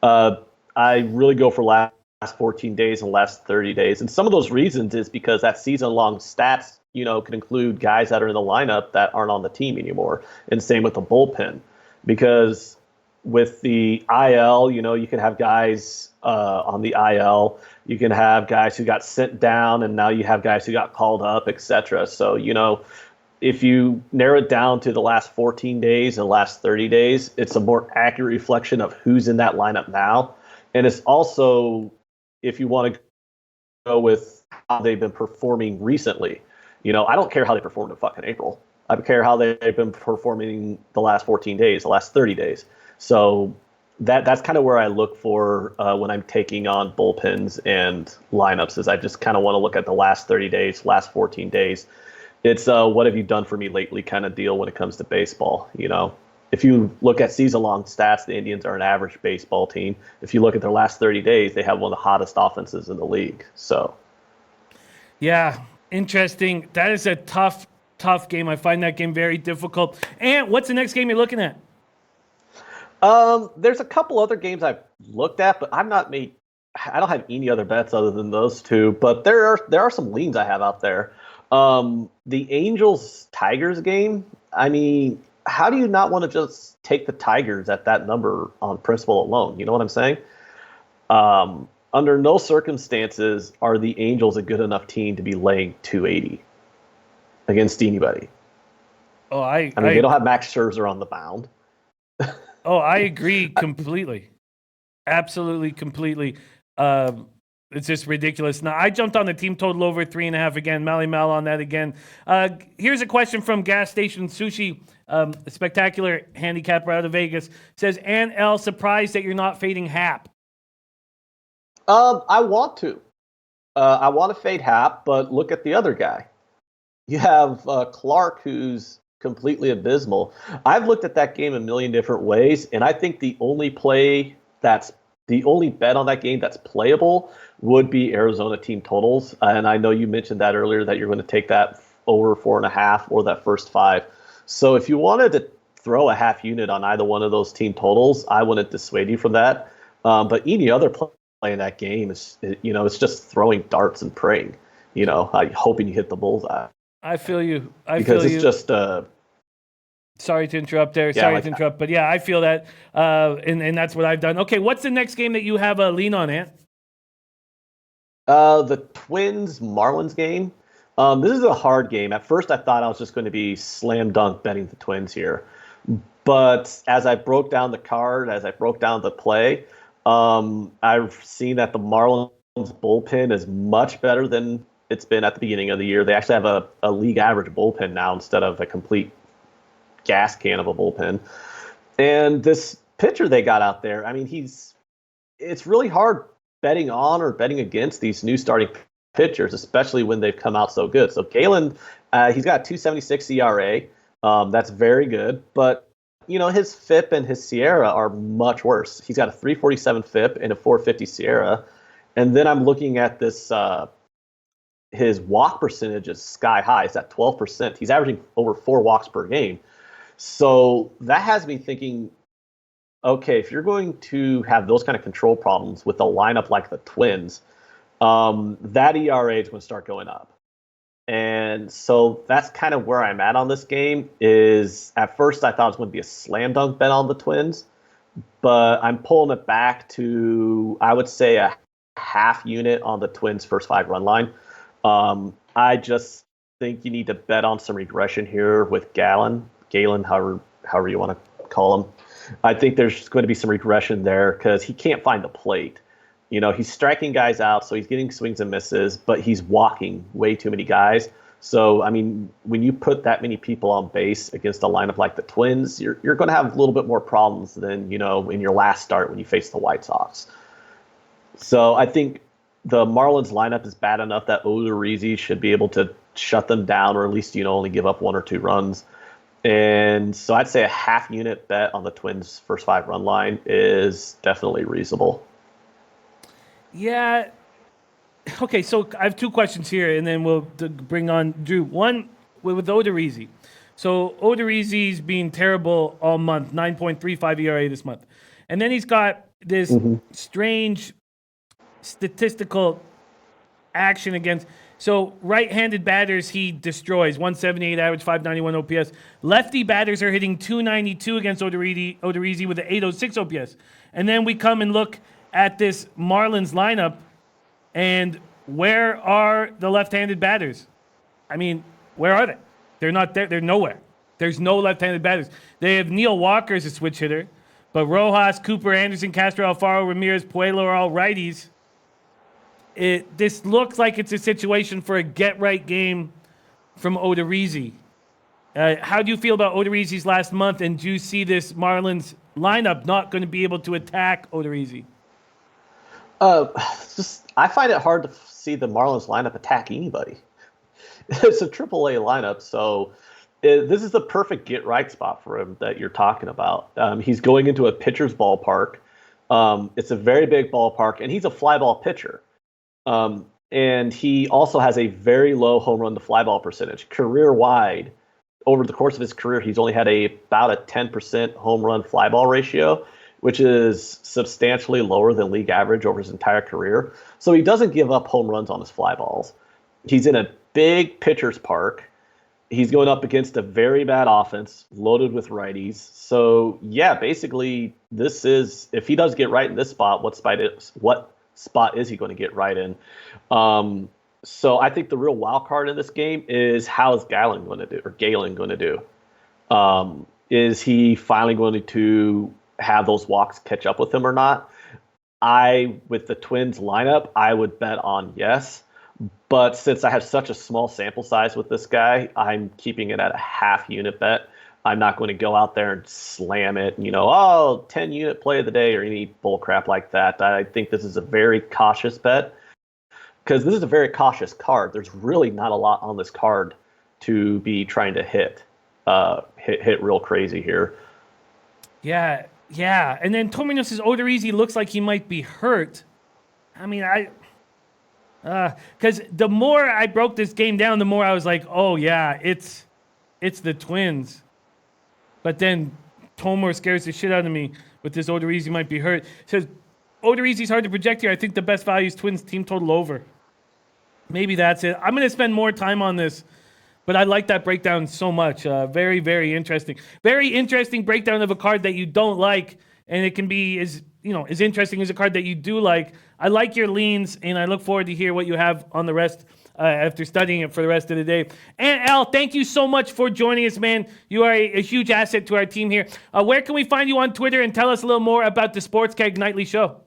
I really go for last 14 days and last 30 days. And some of those reasons is because that season-long stats, can include guys that are in the lineup that aren't on the team anymore. And same with the bullpen. Because with the IL, you can have guys on the IL. You can have guys who got sent down, and now you have guys who got called up, etc. So, if you narrow it down to the last 14 days and last 30 days, it's a more accurate reflection of who's in that lineup now. And it's also, if you want to go with how they've been performing recently, I don't care how they performed in fucking April. I don't care how they've been performing the last 14 days, the last 30 days. So that's kind of where I look for when I'm taking on bullpens and lineups, is I just kind of want to look at the last 30 days, last 14 days. It's what have you done for me lately kind of deal when it comes to baseball. If you look at season-long stats, the Indians are an average baseball team. If you look at their last 30 days, they have one of the hottest offenses in the league. So, yeah, interesting. That is a tough game. I find that game very difficult. And what's the next game you're looking at? There's a couple other games I've looked at, but I don't have any other bets other than those two. But there are some leans I have out there. The Angels-Tigers game, I mean, how do you not want to just take the Tigers at that number on principle alone? You know what I'm saying? Under no circumstances are the Angels a good enough team to be laying 280 against anybody. Oh, I mean, they don't have Max Scherzer on the mound. Oh, I agree completely. Absolutely, completely. It's just ridiculous. Now, I jumped on the team total over 3.5 again. Mally Mal on that again. Here's a question from Gas Station Sushi, a spectacular handicapper out of Vegas. Says, Ann L, surprised that you're not fading Hap? I want to. I want to fade Hap, but look at the other guy. You have Clark, who's completely abysmal. I've looked at that game a million different ways, and I think the only bet on that game that's playable would be Arizona team totals. And I know you mentioned that earlier, that you're going to take that over 4.5 or that first 5. So if you wanted to throw a half unit on either one of those team totals, I wouldn't dissuade you from that. But any other play in that game is, it's just throwing darts and praying, hoping you hit the bullseye. I feel you. Because it's just sorry to interrupt there. Sorry to interrupt. But yeah, I feel that. And that's what I've done. Okay, what's the next game that you have a lean on, Ant? The Twins-Marlins game. This is a hard game. At first, I thought I was just going to be slam dunk betting the Twins here. But as I broke down the card, as I broke down the play, I've seen that the Marlins bullpen is much better than it's been at the beginning of the year. They actually have a league average bullpen now instead of a complete gas can of a bullpen. And this pitcher they got out there, I mean, he's it's really hard betting on or betting against these new starting pitchers, especially when they've come out so good. So Galen, he's got a 2.76 ERA. That's very good, but his FIP and his Sierra are much worse. He's got a 3.47 FIP and a 4.50 Sierra, and then I'm looking at this. His walk percentage is sky high. It's at 12%. He's averaging over 4 walks per game. So that has me thinking, okay, if you're going to have those kind of control problems with a lineup like the Twins, that ERA is going to start going up. And so that's kind of where I'm at on this game. Is at first I thought it was going to be a slam dunk bet on the Twins, but I'm pulling it back to, I would say, a half unit on the Twins' first 5 run line. I just think you need to bet on some regression here with Galen, however you want to call him. I think there's going to be some regression there because he can't find the plate. He's striking guys out, so he's getting swings and misses, but he's walking way too many guys. So, I mean, when you put that many people on base against a lineup like the Twins, you're going to have a little bit more problems than, in your last start when you face the White Sox. So I think the Marlins lineup is bad enough that Odorizzi should be able to shut them down, or at least, only give up 1 or 2 runs. And so I'd say a half unit bet on the Twins' first 5 run line is definitely reasonable. Yeah. Okay, so I have 2 questions here, and then we'll bring on Drew. One, with Odorizzi. So Odorizzi's been terrible all month, 9.35 ERA this month. And then he's got this strange statistical action against. So right-handed batters he destroys, 178 average, 591 OPS. Lefty batters are hitting 292 against Odorizzi with an 806 OPS. And then we come and look at this Marlins lineup, and where are the left-handed batters? I mean, where are they? They're not there. They're nowhere. There's no left-handed batters. They have Neil Walker as a switch hitter, but Rojas, Cooper, Anderson, Castro, Alfaro, Ramirez, Puello are all righties. This looks like it's a situation for a get-right game from Odorizzi. How do you feel about Odorizzi's last month, and do you see this Marlins lineup not going to be able to attack Odorizzi? I find it hard to see the Marlins lineup attack anybody. It's a AAA lineup, so this is the perfect get-right spot for him that you're talking about. He's going into a pitcher's ballpark. It's a very big ballpark, and he's a fly ball pitcher. And he also has a very low home run to fly ball percentage. Career-wide, over the course of his career, he's only had about a 10% home run fly ball ratio, which is substantially lower than league average over his entire career. So he doesn't give up home runs on his fly balls. He's in a big pitcher's park. He's going up against a very bad offense, loaded with righties. So, yeah, basically, this is, if he does get right in this spot, what spot is he going to get right in? So I think the real wild card in this game is how is Galen going to do? Is he finally going to have those walks catch up with him or not? With the Twins lineup, I would bet on yes. But since I have such a small sample size with this guy, I'm keeping it at a half unit bet. I'm not going to go out there and slam it, 10 unit play of the day or any bull crap like that. I think this is a very cautious bet because this is a very cautious card. There's really not a lot on this card to be trying to hit real crazy here. Yeah. And then Tomino says Odorizzi looks like he might be hurt. I mean, because the more I broke this game down, the more I was like, oh yeah, it's the Twins. But then Tomor scares the shit out of me with this Odorizzi might be hurt. Says Odorizzi's hard to project here. I think the best value is Twins team total over. Maybe that's it. I'm going to spend more time on this, but I like that breakdown so much. Very, very interesting. Very interesting breakdown of a card that you don't like, and it can be as interesting as a card that you do like. I like your leans, and I look forward to hear what you have on the rest after studying it for the rest of the day. And Al, thank you so much for joining us, man. You are a huge asset to our team here. Where can we find you on Twitter, and tell us a little more about the Sports Keg Nightly Show?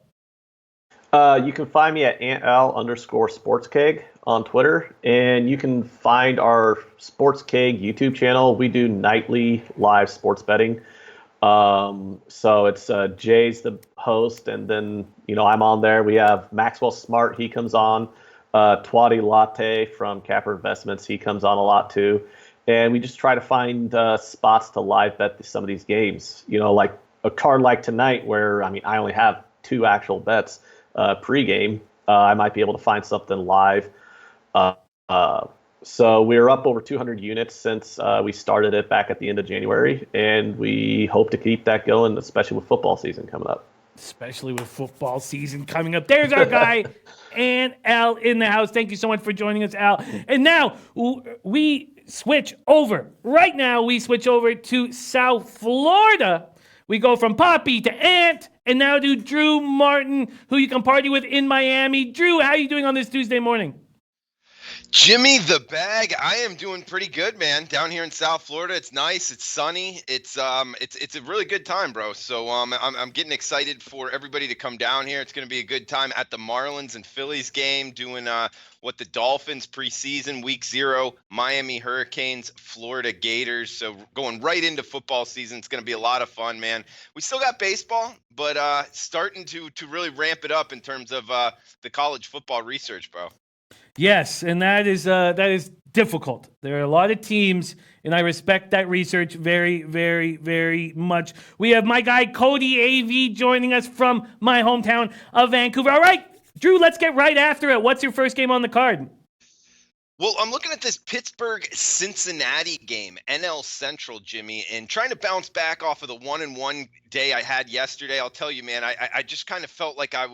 You can find me at AntL_SportsKeg on Twitter, and you can find our Sports Keg YouTube channel. We do nightly live sports betting. So it's Jay's the host, and then I'm on there. We have Maxwell Smart, he comes on. Twatty Latte from Capper Investments, he comes on a lot too. And we just try to find spots to live bet some of these games. Like a card like tonight, where I only have 2 actual bets pregame. I might be able to find something live. So we're up over 200 units since we started it back at the end of January, and we hope to keep that going, especially with football season coming up. Especially with football season coming up. There's our guy, and Al in the house. Thank you so much for joining us, Al. And now we switch over. Right now we switch over to South Florida. We go from Poppy to Ant, and now to Drew Martin, who you can party with in Miami. Drew, how are you doing on this Tuesday morning? Jimmy the Bag, I am doing pretty good, man. Down here in South Florida, it's nice, it's sunny, it's a really good time, bro. So I'm getting excited for everybody to come down here. It's going to be a good time at the Marlins and Phillies game, doing what the Dolphins preseason week 0, Miami Hurricanes, Florida Gators. So going right into football season, it's going to be a lot of fun, man. We still got baseball, but starting to really ramp it up in terms of the college football research, bro. Yes, and that is difficult. There are a lot of teams, and I respect that research very, very, very much. We have my guy Cody AV joining us from my hometown of Vancouver. All right, Drew, let's get right after it. What's your first game on the card? Well, I'm looking at this Pittsburgh-Cincinnati game, NL Central, Jimmy, and trying to bounce back off of the 1-1 day I had yesterday. I'll tell you, man, I just kind of felt like I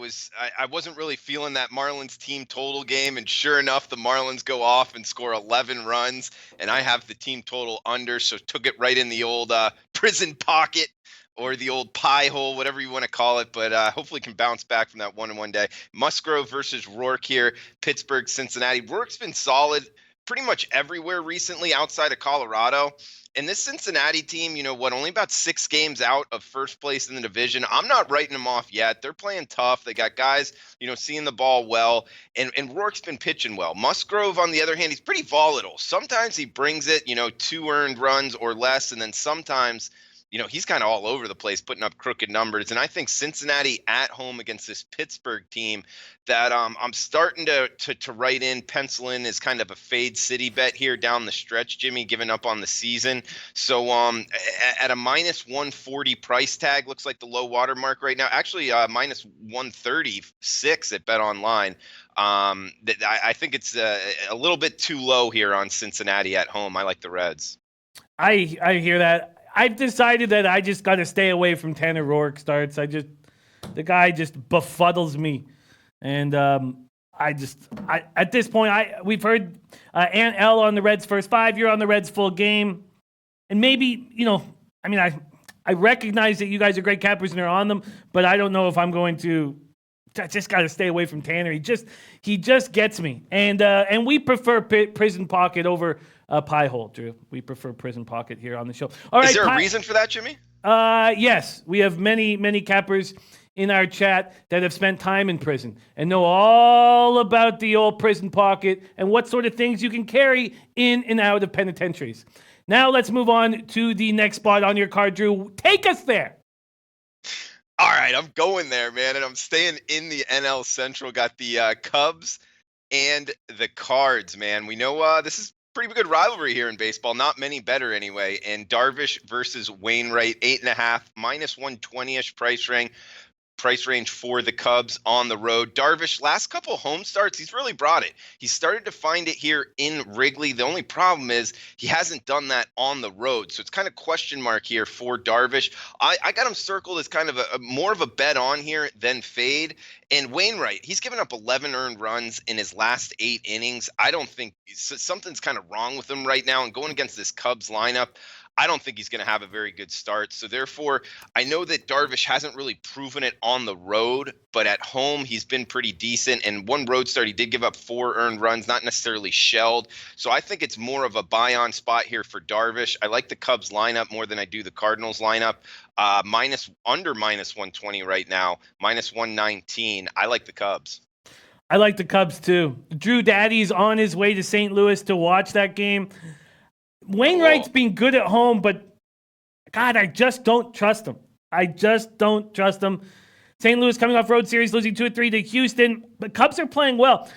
wasn't really feeling that Marlins team total game, and sure enough, the Marlins go off and score 11 runs, and I have the team total under, so took it right in the old prison pocket. Or the old pie hole, whatever you want to call it, but hopefully can bounce back from that 1-1 day. Musgrove versus Rourke here, Pittsburgh, Cincinnati. Rourke's been solid pretty much everywhere recently outside of Colorado. And this Cincinnati team, only about 6 games out of first place in the division. I'm not writing them off yet. They're playing tough. They got guys, seeing the ball well. And Rourke's been pitching well. Musgrove, on the other hand, he's pretty volatile. Sometimes he brings it, 2 earned runs or less, and then sometimes – he's kind of all over the place, putting up crooked numbers. And I think Cincinnati at home against this Pittsburgh team that I'm starting to write in, pencil in as kind of a fade city bet here down the stretch, Jimmy, giving up on the season. So at a minus 140 price tag, looks like the low water mark right now. Actually, minus 136 at Bet Online. I think it's a little bit too low here on Cincinnati at home. I like the Reds. I hear that. I've decided that I just got to stay away from Tanner Rourke starts. The guy just befuddles me. And at this point, we've heard Aunt L on the Reds first 5. You're on the Reds full game. And maybe, I recognize that you guys are great cappers and are on them, but I don't know if I'm going to. I just got to stay away from Tanner. He just gets me. And we prefer prison pocket over pie hole, Drew. We prefer prison pocket here on the show. All right. Is there a reason for that, Jimmy? Yes. We have many, many cappers in our chat that have spent time in prison and know all about the old prison pocket and what sort of things you can carry in and out of penitentiaries. Now let's move on to the next spot on your card, Drew. Take us there. All right, I'm going there, man, and I'm staying in the NL Central. Got the Cubs and the Cards, man. We know this is pretty good rivalry here in baseball. Not many better anyway. And Darvish versus Wainwright, 8.5, minus 120-ish price range for the Cubs on the road. Darvish, last couple home starts, he's really brought it. He started to find it here in Wrigley. The only problem is he hasn't done that on the road. So it's kind of question mark here for Darvish. I got him circled as kind of a more of a bet on here than fade. And Wainwright, he's given up 11 earned runs in his last 8 innings. I don't think something's kind of wrong with him right now. And going against this Cubs lineup, I don't think he's going to have a very good start. So therefore, I know that Darvish hasn't really proven it on the road, but at home, he's been pretty decent. And one road start, he did give up 4 earned runs, not necessarily shelled. So I think it's more of a buy-on spot here for Darvish. I like the Cubs lineup more than I do the Cardinals lineup. Under minus 120 right now, minus 119. I like the Cubs. I like the Cubs too. Drew Daddy's on his way to St. Louis to watch that game. Wainwright's been good at home, but God, I just don't trust them. St. Louis coming off road series, losing 2-3 to Houston. The Cubs are playing well.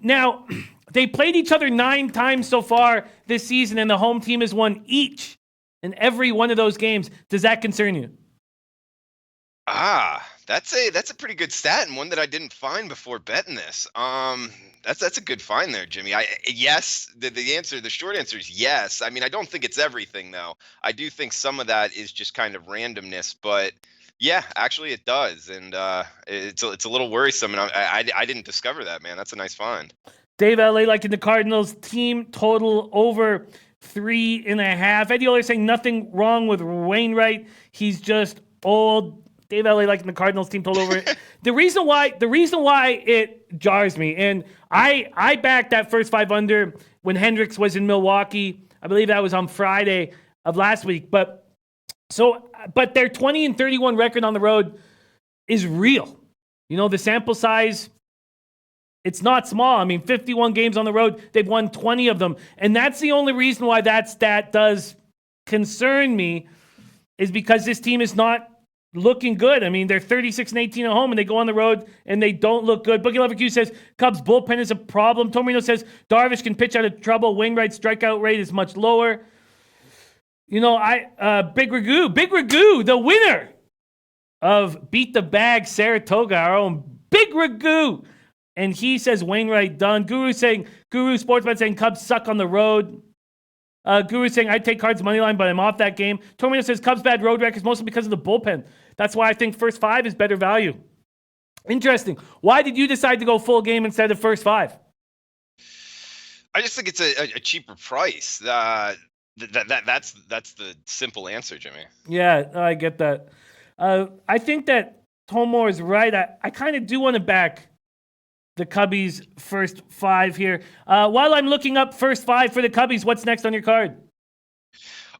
Now, they played each other 9 times so far this season, and the home team has won each and every one of those games. Does that concern you? That's a pretty good stat, and one that I didn't find before betting this. That's a good find there, Jimmy. The short answer is yes. I mean, I don't think it's everything though. I do think some of that is just kind of randomness, but yeah, actually it does, and it's a little worrisome. And I didn't discover that, man. That's a nice find. Dave LA liking the Cardinals team total over 3.5. Eddie Oler saying nothing wrong with Wainwright. He's just old. Dave LA liking the Cardinals team total over. The reason why it jars me, and I backed that first 5 under when Hendricks was in Milwaukee. I believe that was on Friday of last week. But their 20-31 record on the road is real. You know, the sample size, it's not small. I mean, 51 games on the road, they've won 20 of them. And that's the only reason why that stat does concern me, is because this team is not looking good. I mean, they're 36-18 at home, and they go on the road, and they don't look good. Bookie Lover Q says, Cubs bullpen is a problem. Tomino says, Darvish can pitch out of trouble. Wainwright's strikeout rate is much lower. You know, Big Ragu, the winner of Beat the Bag Saratoga, our own Big Ragu. And he says Wainwright done. Guru Sportsman saying Cubs suck on the road. Guru saying I'd take Cards money line, but I'm off that game. Tomino says Cubs bad road records mostly because of the bullpen. That's why I think first 5 is better value. Interesting. Why did you decide to go full game instead of first 5? I just think it's a cheaper price. That's the simple answer, Jimmy. Yeah, I get that. I think that Tomor is right. I kind of do want to back the Cubbies first 5 here. While I'm looking up first 5 for the Cubbies, what's next on your card?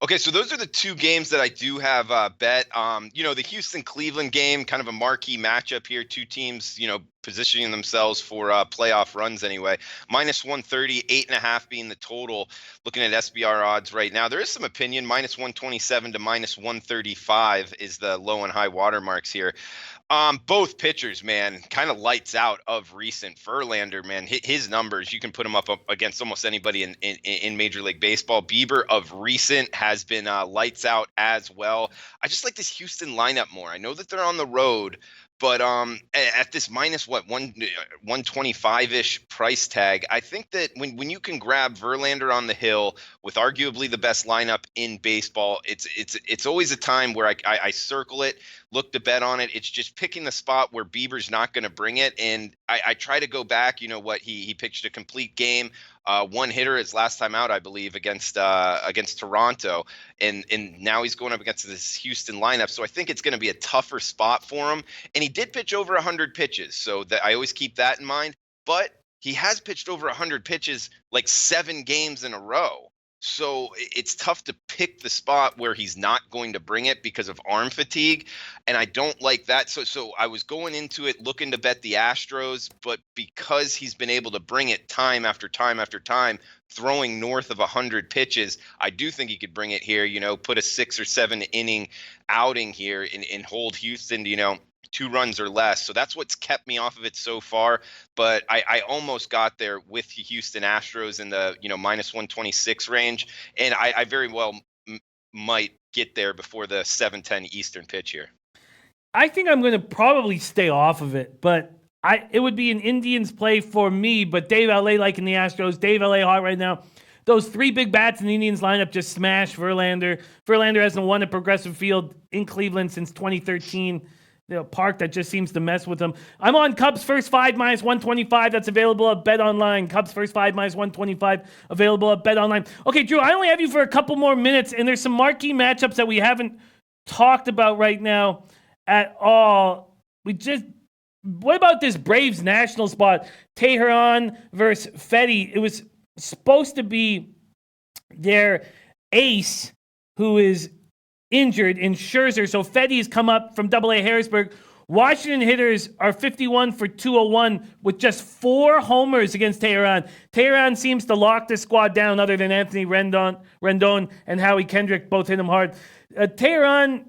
Okay, so those are the 2 games that I do have bet. The Houston-Cleveland game, kind of a marquee matchup here. 2 teams, positioning themselves for playoff runs anyway. -130, 8.5 being the total. Looking at SBR odds right now, there is some opinion. -127 to -135 is the low and high watermarks here. Both pitchers, man, kind of lights out of recent. Verlander, man, his numbers, you can put him up against almost anybody in Major League Baseball. Bieber of recent has been lights out as well. I just like this Houston lineup more. I know that they're on the road, but at this -125-ish price tag, I think that when you can grab Verlander on the hill with arguably the best lineup in baseball, it's always a time where I circle it, look to bet on it. It's just picking the spot where Bieber's not going to bring it, and I try to go back. You know what? He pitched a complete game, 1 hitter his last time out, I believe, against Toronto, and now he's going up against this Houston lineup. So I think it's going to be a tougher spot for him. And he did pitch over 100 pitches, so that I always keep that in mind. But he has pitched over 100 pitches like 7 games in a row. So it's tough to pick the spot where he's not going to bring it because of arm fatigue, and I don't like that. So I was going into it looking to bet the Astros, but because he's been able to bring it time after time after time, throwing north of 100 pitches, I do think he could bring it here, put a 6 or 7 inning outing here and hold Houston to, 2 runs or less. So that's what's kept me off of it so far. But I almost got there with the Houston Astros in the, -126 range. And I very well might get there before the 7:10 Eastern pitch here. I think I'm going to probably stay off of it, but it would be an Indians play for me. But Dave LA liking the Astros. Dave LA hot right now. Those 3 big bats in the Indians lineup just smash Verlander. Verlander hasn't won at Progressive Field in Cleveland since 2013. The park that just seems to mess with them. I'm on Cubs first 5 -125. That's available at Bet Online. Cubs first 5 -125 available at Bet Online. Okay, Drew, I only have you for a couple more minutes, and there's some marquee matchups that we haven't talked about right now at all. What about this Braves national spot? Teheran versus Fetty. It was supposed to be their ace who is injured in Scherzer. So Fetty's come up from AA Harrisburg. Washington hitters are 51 for 201 with just 4 homers against Tehran. Tehran seems to lock this squad down other than Anthony Rendon and Howie Kendrick both hit him hard. Tehran,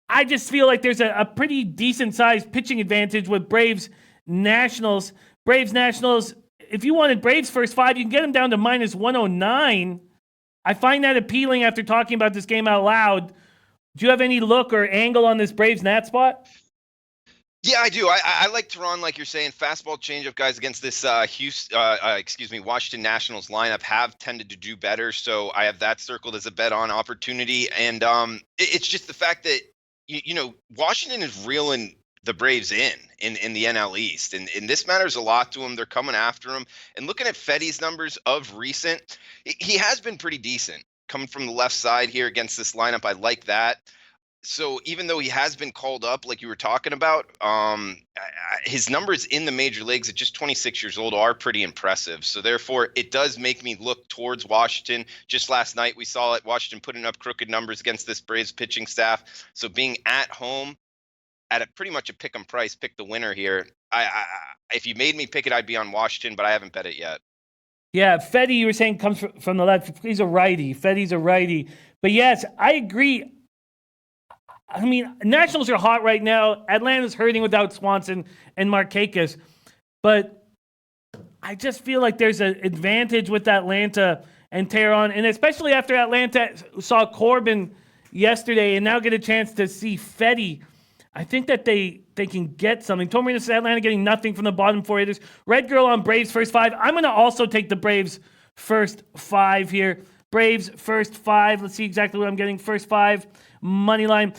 I just feel like there's a pretty decent-sized pitching advantage with Braves-Nationals. Braves-Nationals, if you wanted Braves first 5, you can get them down to minus 109. I find that appealing after talking about this game out loud. Do you have any look or angle on this Braves-Nat spot? Yeah, I do. I like Tehran, like you're saying. Fastball changeup guys against this Washington Nationals lineup have tended to do better. So I have that circled as a bet on opportunity. And it's just the fact that, Washington is reeling the Braves in the NL East. And this matters a lot to them. They're coming after him. And looking at Fetty's numbers of recent, he has been pretty decent. Coming from the left side here against this lineup, I like that. So even though he has been called up, like you were talking about, his numbers in the major leagues at just 26 years old are pretty impressive. So therefore, it does make me look towards Washington. Just last night, we saw it. Washington putting up crooked numbers against this Braves pitching staff. So being at home at pretty much a pick 'em price, pick the winner here. If you made me pick it, I'd be on Washington, but I haven't bet it yet. Yeah, Fetty, you were saying, comes from the left. He's a righty. Fetty's a righty. But yes, I agree. I mean, Nationals are hot right now. Atlanta's hurting without Swanson and Markakis. But I just feel like there's an advantage with Atlanta and Tehran. And especially after Atlanta saw Corbin yesterday and now get a chance to see Fetty, I think that they can get something. Tomarino says Atlanta getting nothing from the bottom 4 hitters. Red Girl on Braves first 5. I'm going to also take the Braves first 5 here. Braves first 5. Let's see exactly what I'm getting. First 5. Money line.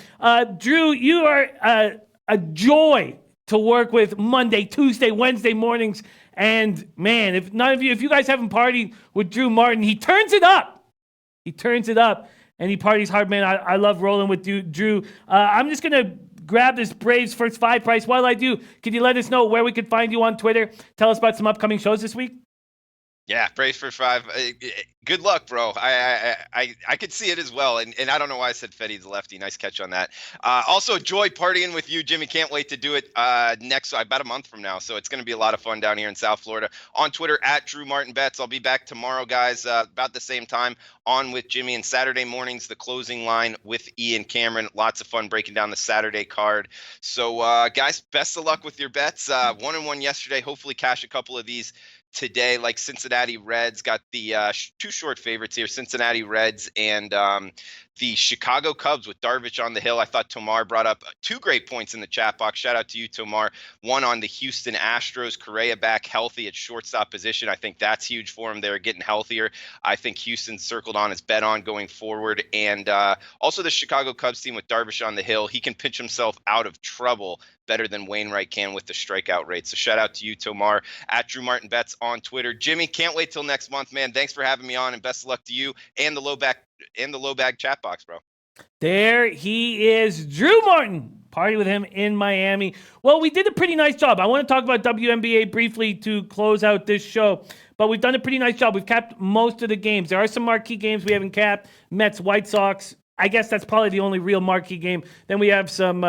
Drew, you are a joy to work with Monday, Tuesday, Wednesday mornings. And man, if you guys haven't partied with Drew Martin, he turns it up. He turns it up and he parties hard, man. I love rolling with Drew. I'm just going to grab this Braves first 5 price. While I do, can you let us know where we could find you on Twitter? Tell us about some upcoming shows this week. Yeah, Braves for 5. Good luck, bro. I could see it as well, and I don't know why I said Fetty the lefty. Nice catch on that. Also, joy partying with you, Jimmy. Can't wait to do it next about a month from now. So it's going to be a lot of fun down here in South Florida. On Twitter at Drew Martin Bets. I'll be back tomorrow, guys, about the same time on with Jimmy. And Saturday mornings, the closing line with Ian Cameron. Lots of fun breaking down the Saturday card. So, guys, best of luck with your bets. 1-1 yesterday. Hopefully, cash a couple of these today, like Cincinnati Reds. Got the 2 short favorites here, Cincinnati Reds and the Chicago Cubs with Darvish on the hill. I thought Tomar brought up 2 great points in the chat box. Shout out to you, Tomar. One on the Houston Astros, Correa back healthy at shortstop position. I think that's huge for him. They're getting healthier. I think Houston's circled on his bet on going forward. And also the Chicago Cubs team with Darvish on the hill. He can pitch himself out of trouble better than Wainwright can with the strikeout rate. So shout out to you, Tomar, at Drew Martin Bets on Twitter. Jimmy, can't wait till next month, man. Thanks for having me on, and best of luck to you and the low bag chat box, bro. There he is, Drew Martin. Party with him in Miami. Well, we did a pretty nice job. I want to talk about WNBA briefly to close out this show, but we've done a pretty nice job. We've capped most of the games. There are some marquee games we haven't capped. Mets, White Sox. I guess that's probably the only real marquee game. Then we have some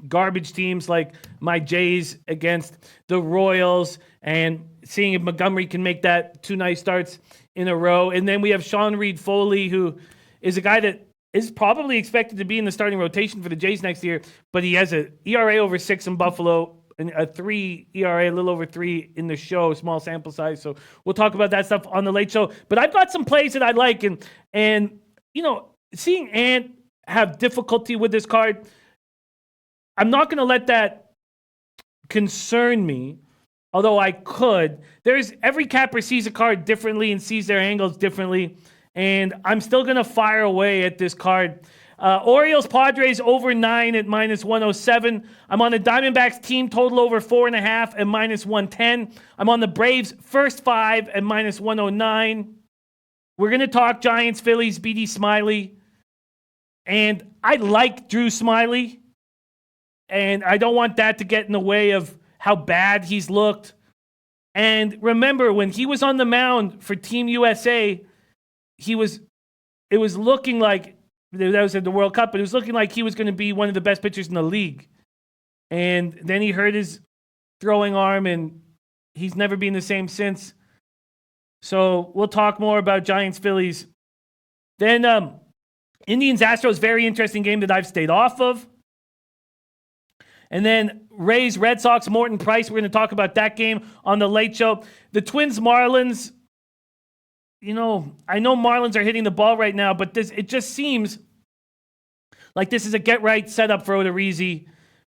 garbage teams like my Jays against the Royals, and seeing if Montgomery can make that 2 nice starts in a row. And then we have Sean Reed Foley, who is a guy that is probably expected to be in the starting rotation for the Jays next year, but he has an ERA over 6 in Buffalo and a 3 ERA, a little over 3 in the show, small sample size. So we'll talk about that stuff on the late show. But I've got some plays that I like, and seeing Ant have difficulty with this card, I'm not going to let that concern me, although I could. Every capper sees a card differently and sees their angles differently, and I'm still going to fire away at this card. Orioles Padres over 9 at minus 107. I'm on the Diamondbacks team total over 4.5 at minus 110. I'm on the Braves first 5 at minus 109. We're going to talk Giants, Phillies, BD Smiley. And I like Drew Smiley. And I don't want that to get in the way of how bad he's looked. And remember, when he was on the mound for Team USA, it was looking like, that was at the World Cup, but it was looking like he was going to be one of the best pitchers in the league. And then he hurt his throwing arm, and he's never been the same since. So we'll talk more about Giants Phillies. Then Indians Astros, very interesting game that I've stayed off of. And then Rays Red Sox, Morton Price. We're going to talk about that game on the late show. The Twins Marlins. I know Marlins are hitting the ball right now, but it just seems like this is a get-right setup for Odorizzi.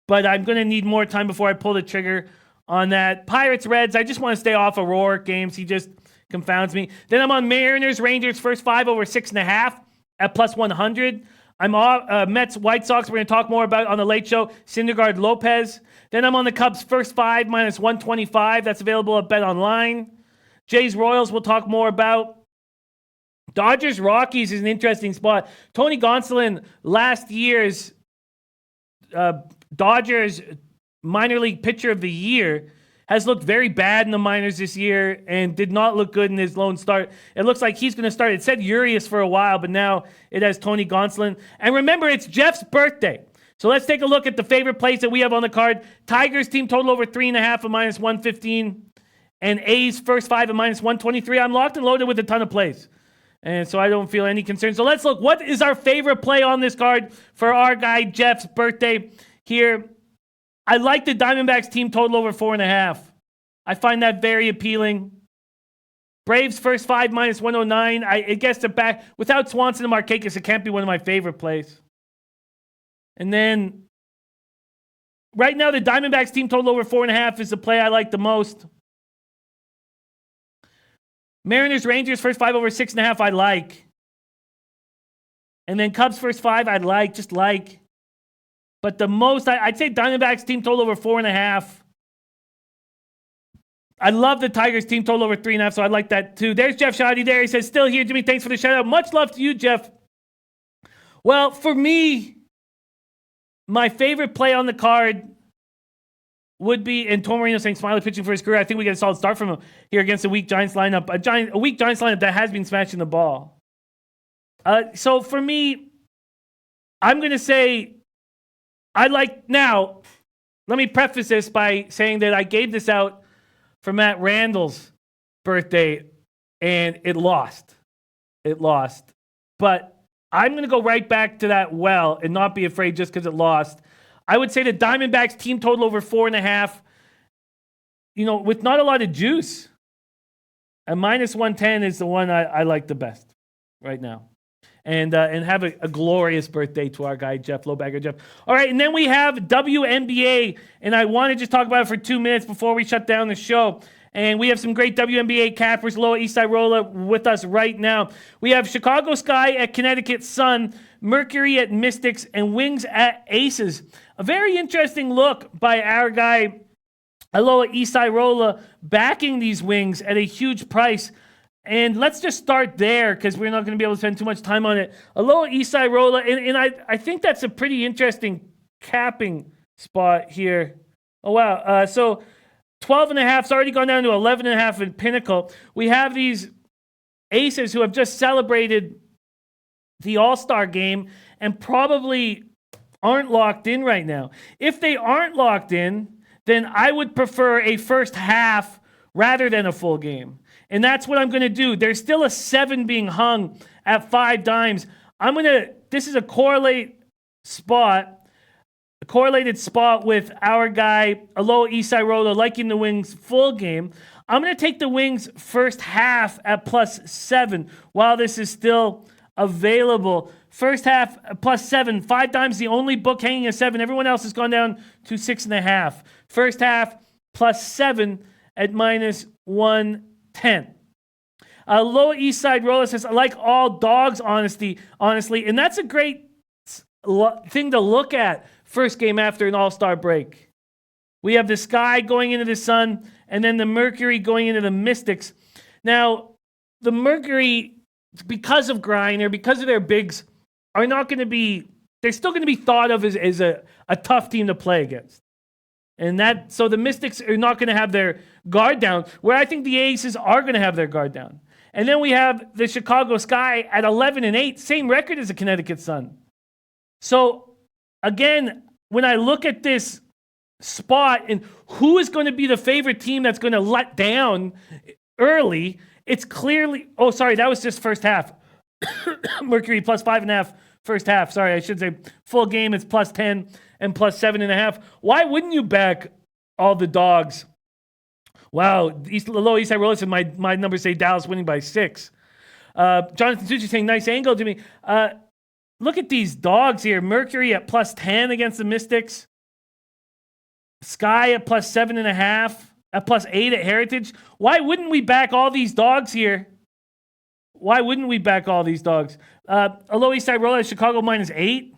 But I'm going to need more time before I pull the trigger on that. Pirates Reds, I just want to stay off of Roark games. He just confounds me. Then I'm on Mariners Rangers first 5 over 6.5 at plus 100. I'm off Mets White Sox. We're going to talk more about on the late show. Syndergaard Lopez. Then I'm on the Cubs first 5 minus 125. That's available at Bet Online. Jays Royals we'll talk more about. Dodgers Rockies is an interesting spot. Tony Gonsolin, last year's Dodgers minor league pitcher of the year, has looked very bad in the minors this year and did not look good in his lone start. It looks like he's going to start. It said Urias for a while, but now it has Tony Gonsolin. And remember, it's Jeff's birthday. So let's take a look at the favorite plays that we have on the card. Tigers team total over 3.5 at minus 115. And A's first 5 at minus 123. I'm locked and loaded with a ton of plays. And so I don't feel any concern. So let's look. What is our favorite play on this card for our guy Jeff's birthday here? I like the Diamondbacks team total over 4.5. I find that very appealing. Braves first 5 minus 109. It gets it back. Without Swanson and Markakis, it can't be one of my favorite plays. And then right now, the Diamondbacks team total over 4.5 is the play I like the most. Mariners Rangers first 5 over 6.5 I like. And then Cubs first 5 I'd like, just like. But the most, I'd say Diamondbacks team total over 4.5. I love the Tigers team total over 3.5, so I like that too. There's Jeff Shoddy there. He says, still here, Jimmy. Thanks for the shout out. Much love to you, Jeff. Well, for me, my favorite play on the card would be, and Tom Marino saying Smiley pitching for his career. I think we get a solid start from him here against a weak Giants lineup. A weak Giants lineup that has been smashing the ball. So for me, I'm going to say, now, let me preface this by saying that I gave this out for Matt Randall's birthday, and it lost. But I'm going to go right back to that well and not be afraid just because it lost. I would say the Diamondbacks team total over 4.5, with not a lot of juice. A minus 110 is the one I like the best right now. And have a glorious birthday to our guy, Jeff Lowbagger. Jeff. All right, and then we have WNBA, and I want to just talk about it for 2 minutes before we shut down the show. And we have some great WNBA cappers, Loa Isairola with us right now. We have Chicago Sky at Connecticut Sun, Mercury at Mystics, and Wings at Aces. A very interesting look by our guy, Aloha Isairola, backing these Wings at a huge price. And let's just start there because we're not going to be able to spend too much time on it. Aloha Isairola, and I think that's a pretty interesting capping spot here. Oh, wow. So 12.5, it's already gone down to 11.5 in Pinnacle. We have these Aces who have just celebrated the All-Star game and probably aren't locked in right now. If they aren't locked in, then I would prefer a first half rather than a full game. And that's what I'm going to do. There's still a 7 being hung at 5 dimes. This is a correlated spot with our guy, Aloha Isairola, liking the Wings full game. I'm going to take the Wings first half at plus 7 while this is still available. First half plus 7. 5 dimes, the only book hanging a 7. Everyone else has gone down to 6.5. First half plus 7 at minus 110. Loa East Side Roller says, I like all dogs, honestly. And that's a great thing to look at first game after an all-star break. We have the Sky going into the Sun, and then the Mercury going into the Mystics. Now, the Mercury, because of Griner, because of their bigs, are not going to be, they're still going to be thought of as a tough team to play against. So the Mystics are not going to have their guard down, where I think the Aces are going to have their guard down. And then we have the Chicago Sky at 11-8, same record as the Connecticut Sun. So again, when I look at this spot and who is going to be the favorite team that's going to let down early, it's clearly, oh, sorry, that was just first half. Mercury plus 5.5 first half. Sorry, I should say full game it's plus 10 and plus 7.5. Why wouldn't you back all the dogs? Wow, low East Side Rollers and my numbers say Dallas winning by 6. Jonathan Tucci saying nice angle to me. Look at these dogs here. Mercury at plus 10 against the Mystics. Sky at plus 7.5. At plus 8 at Heritage. Why wouldn't we back all these dogs here? Why wouldn't we back all these dogs? A low East Side Roller, Chicago minus 8.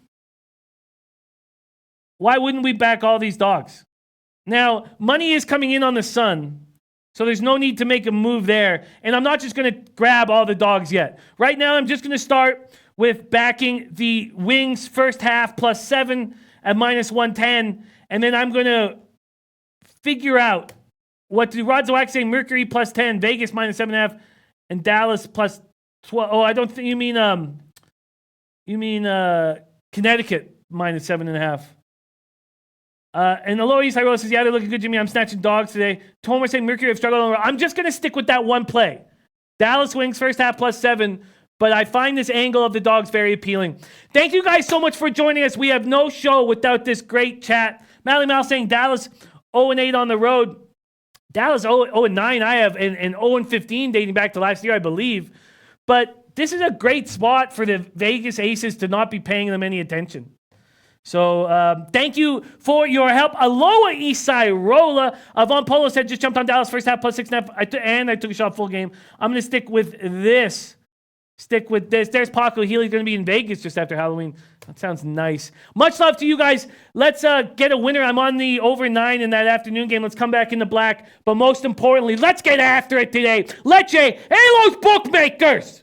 Why wouldn't we back all these dogs? Now, money is coming in on the Sun, so there's no need to make a move there. And I'm not just going to grab all the dogs yet. Right now, I'm just going to start with backing the Wings first half plus 7 at minus 110. And then I'm going to figure out what the Rods Wax say Mercury plus 10, Vegas minus 7.5, and Dallas plus 12. Oh, I don't think you mean Connecticut minus 7.5. And the lower East Side Road says, yeah, they're looking good, Jimmy. I'm snatching dogs today. Tomer saying Mercury have struggled. I'm just going to stick with that one play. Dallas Wings first half plus 7. But I find this angle of the dogs very appealing. Thank you guys so much for joining us. We have no show without this great chat. Mally Mal saying Dallas 0-8 on the road. Dallas 0-9. I have an 0-15 dating back to last year, I believe. But this is a great spot for the Vegas Aces to not be paying them any attention. So thank you for your help. Aloha East Side Rolla. Von Polo said just jumped on Dallas first half plus 6.5. And I took a shot full game. I'm going to stick with this. There's Paco Healy going to be in Vegas just after Halloween. That sounds nice. Much love to you guys. Let's get a winner. I'm on the over 9 in that afternoon game. Let's come back in the black. But most importantly, let's get after it today. Leche, Halos Bookmakers.